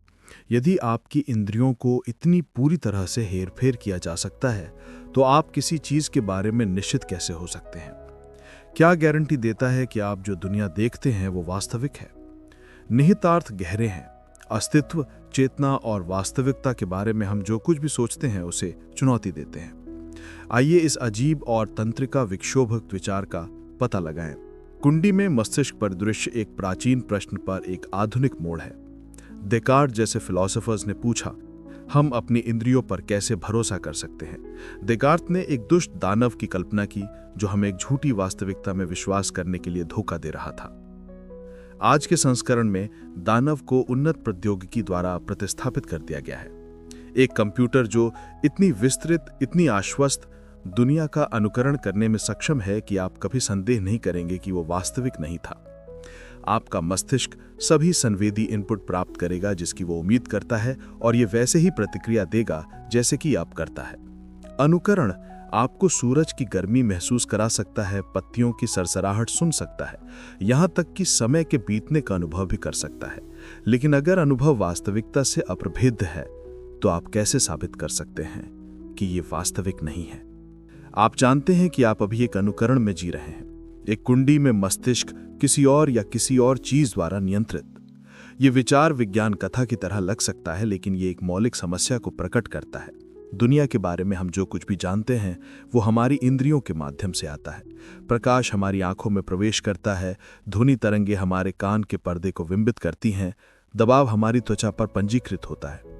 यदि आपकी इंद्रियों को इतनी पूरी तरह से हेरफेर किया जा सकता है, तो आप किसी चीज के बारे में निश्चित कैसे हो सकते हैं? क्या गारंटी देता है कि आप जो दुनिया देखते हैं वो वास्तविक है? निहितार्थ गहरे हैं। अस्तित्व, चेतना और वास्तविकता के बारे में हम जो कुछ भी सोचते हैं उसे चुनौती देते हैं। आइए इस अजीब और तंत्रिका विक्षोभक विचार का पता लगाएं। कुंडी में मस्तिष्क परिदृश्य एक प्राचीन प्रश्न पर एक आधुनिक मोड़ है। डेकार्ट जैसे फिलोसोफर्स ने पूछा, हम अपनी इंद्रियों पर कैसे भरोसा कर सकते हैं? डेकार्ट ने एक दुष्ट दानव की कल्पना की जो हमें एक झूठी वास्तविकता में विश्वास करने के लिए धोखा दे रहा था। आज के संस्करण में दानव को उन्नत प्रौद्योगिकी द्वारा प्रतिस्थापित कर दिया गया है। एक कंप्यूटर जो इतनी विस्तृत, इतनी आश्वस्त दुनिया का अनुकरण करने में सक्षम है कि आप कभी संदेह नहीं करेंगे कि वो वास्तविक नहीं था। आपका मस्तिष्क सभी संवेदी इनपुट प्राप्त करेगा जिसकी वो उम्मीद करता है, और ये वैसे ही प्रतिक्रिया देगा जैसे कि आप करता है। अनुकरण आपको सूरज की गर्मी महसूस करा सकता है, पत्तियों की सरसराहट सुन सकता है, यहां तक कि समय के बीतने का अनुभव भी कर सकता है। लेकिन अगर अनुभव वास्तविकता से अप्रभेद्य है, तो आप कैसे साबित कर सकते हैं कि ये वास्तविक नहीं है? आप जानते हैं कि आप अभी एक अनुकरण में जी रहे हैं, एक कुंडी में मस्तिष्क किसी और या किसी और चीज द्वारा नियंत्रित। ये विचार विज्ञान कथा की तरह लग सकता है, लेकिन ये एक मौलिक समस्या को प्रकट करता है। दुनिया के बारे में हम जो कुछ भी जानते हैं वो हमारी इंद्रियों के माध्यम से आता है। प्रकाश हमारी आंखों में प्रवेश करता है, ध्वनि तरंगे हमारे कान के पर्दे को विंबित करती हैं, दबाव हमारी त्वचा पर पंजीकृत होता है।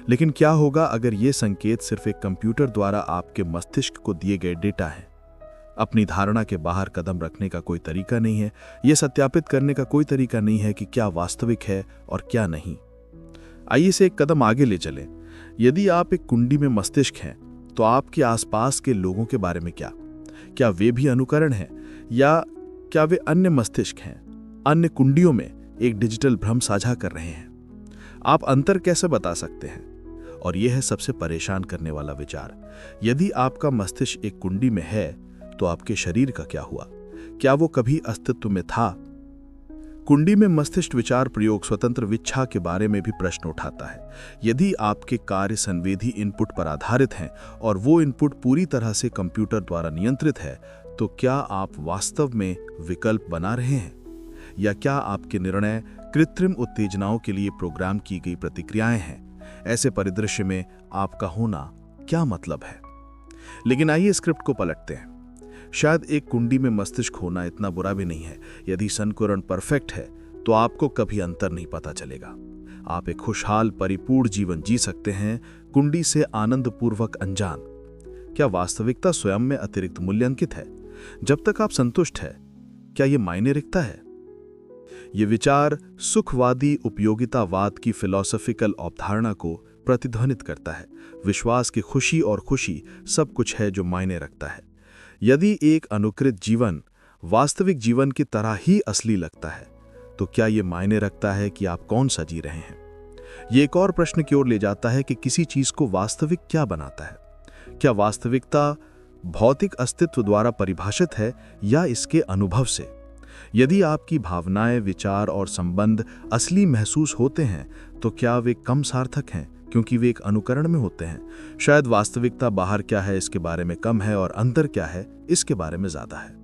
लेकिन क्या होगा अगर ये संकेत सिर्फ एक कंप्यूटर द्वारा आपके मस्तिष्क को दिए गए डेटा है? अपनी धारणा के बाहर कदम रखने का कोई तरीका नहीं है, यह सत्यापित करने का कोई तरीका नहीं है कि क्या वास्तविक है और क्या नहीं। आइए इसे एक कदम आगे ले चलें। यदि आप एक कुंडी में मस्तिष्क हैं, तो आपके आसपास के लोगों के बारे में क्या वे भी अनुकरण हैं, या क्या वे अन्य मस्तिष्क हैं, अन्य कुंडियों में एक डिजिटल भ्रम साझा कर रहे हैं? आप अंतर कैसे बता सकते हैं? और यह है सबसे परेशान करने वाला विचार। यदि आपका मस्तिष्क एक कुंडी में है, तो आपके शरीर का क्या हुआ? क्या वो कभी अस्तित्व में था? कुंडी में मस्तिष्क विचार प्रयोग स्वतंत्र विच्छा के बारे में भी प्रश्न उठाता है। यदि आपके कार्य संवेदी इनपुट पर आधारित हैं और वो इनपुट पूरी तरह से कंप्यूटर द्वारा नियंत्रित है, तो क्या आप वास्तव में विकल्प बना रहे हैं, या क्या आपके निर्णय कृत्रिम उत्तेजनाओं के लिए प्रोग्राम की गई प्रतिक्रियाएं हैं? ऐसे परिदृश्य में आपका होना क्या मतलब है? लेकिन आइए स्क्रिप्ट को पलटते हैं। शायद एक कुंडी में मस्तिष्क होना इतना बुरा भी नहीं है। यदि संकुरण परफेक्ट है तो आपको कभी अंतर नहीं पता चलेगा। आप एक खुशहाल परिपूर्ण जीवन जी सकते हैं, कुंडी से आनंदपूर्वक अनजान। क्या वास्तविकता स्वयं में अतिरिक्त मूल्यांकित है? जब तक आप संतुष्ट हैं, क्या यह मायने रखता है? ये विचार सुखवादी उपयोगितावाद की फिलॉसफिकल अवधारणा को प्रतिध्वनित करता है। विश्वास की खुशी और खुशी सब कुछ है जो मायने रखता है। यदि एक अनुकृत जीवन वास्तविक जीवन की तरह ही असली लगता है, तो क्या ये मायने रखता है कि आप कौन सा जी रहे हैं? ये एक और प्रश्न की ओर ले जाता है कि किसी चीज को वास्तविक क्या बनाता है? क्या वास्तविकता भौतिक अस्तित्व द्वारा परिभाषित है या इसके अनुभव से? यदि आपकी भावनाएं, विचार और संबंध असली महसूस होते हैं, तो क्या वे कम सार्थक हैं क्योंकि वे एक अनुकरण में होते हैं? शायद वास्तविकता बाहर क्या है इसके बारे में कम है और अंदर क्या है इसके बारे में ज्यादा है।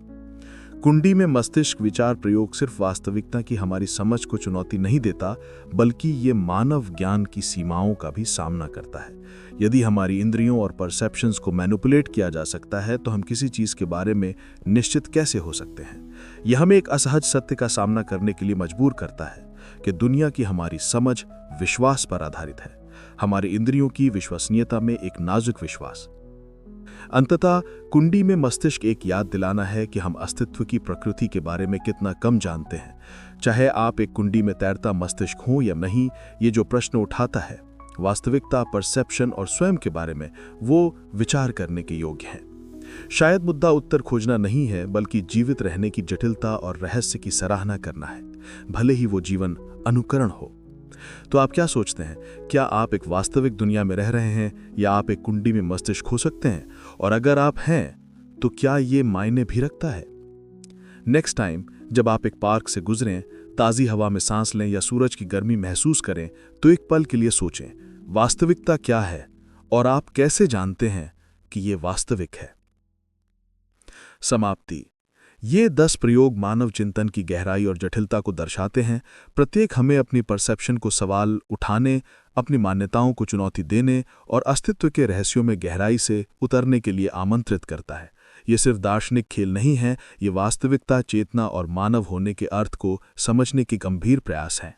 कुंडी में मस्तिष्क विचार प्रयोग सिर्फ वास्तविकता की हमारी समझ को चुनौती नहीं देता, बल्कि ये मानव ज्ञान की सीमाओं का भी सामना करता है। यदि हमारी इंद्रियों और परसेप्शंस को मैनिपुलेट किया जा सकता है, तो हम किसी चीज के बारे में निश्चित कैसे हो सकते हैं? यह हमें एक असहज सत्य का सामना करने के लिए मजबूर करता है कि दुनिया की हमारी समझ विश्वास पर आधारित है, हमारी इंद्रियों की विश्वसनीयता में एक नाजुक विश्वास। अंततः कुंडी में मस्तिष्क एक याद दिलाना है कि हम अस्तित्व की प्रकृति के बारे में कितना कम जानते हैं। चाहे आप एक कुंडी में तैरता मस्तिष्क हो या नहीं, ये जो प्रश्न उठाता है वास्तविकता, परसेप्शन और स्वयं के बारे में, वो विचार करने के योग्य है। शायद मुद्दा उत्तर खोजना नहीं है, बल्कि जीवित रहने की जटिलता और रहस्य की सराहना करना है, भले ही वो जीवन अनुकरण हो। तो आप क्या सोचते हैं? क्या आप एक वास्तविक दुनिया में रह रहे हैं या आप एक कुंडी में मस्तिष्क हो सकते हैं? और अगर आप हैं, तो क्या ये मायने भी रखता है? नेक्स्ट टाइम जब आप एक पार्क से गुजरें, ताज़ी हवा में सांस लें या सूरज की गर्मी महसूस करें, तो एक पल के लिए सोचें, वास्तविकता क्या है और आप कैसे जानते हैं कि ये वास्तविक है? समाप्ति। ये 10 प्रयोग मानव चिंतन की गहराई और जटिलता को दर्शाते हैं। प्रत्येक हमें अपनी परसेप्शन को सवाल उठाने, अपनी मान्यताओं को चुनौती देने और अस्तित्व के रहस्यों में गहराई से उतरने के लिए आमंत्रित करता है। ये सिर्फ दार्शनिक खेल नहीं है, ये वास्तविकता, चेतना और मानव होने के अर्थ को समझने की गंभीर प्रयास है।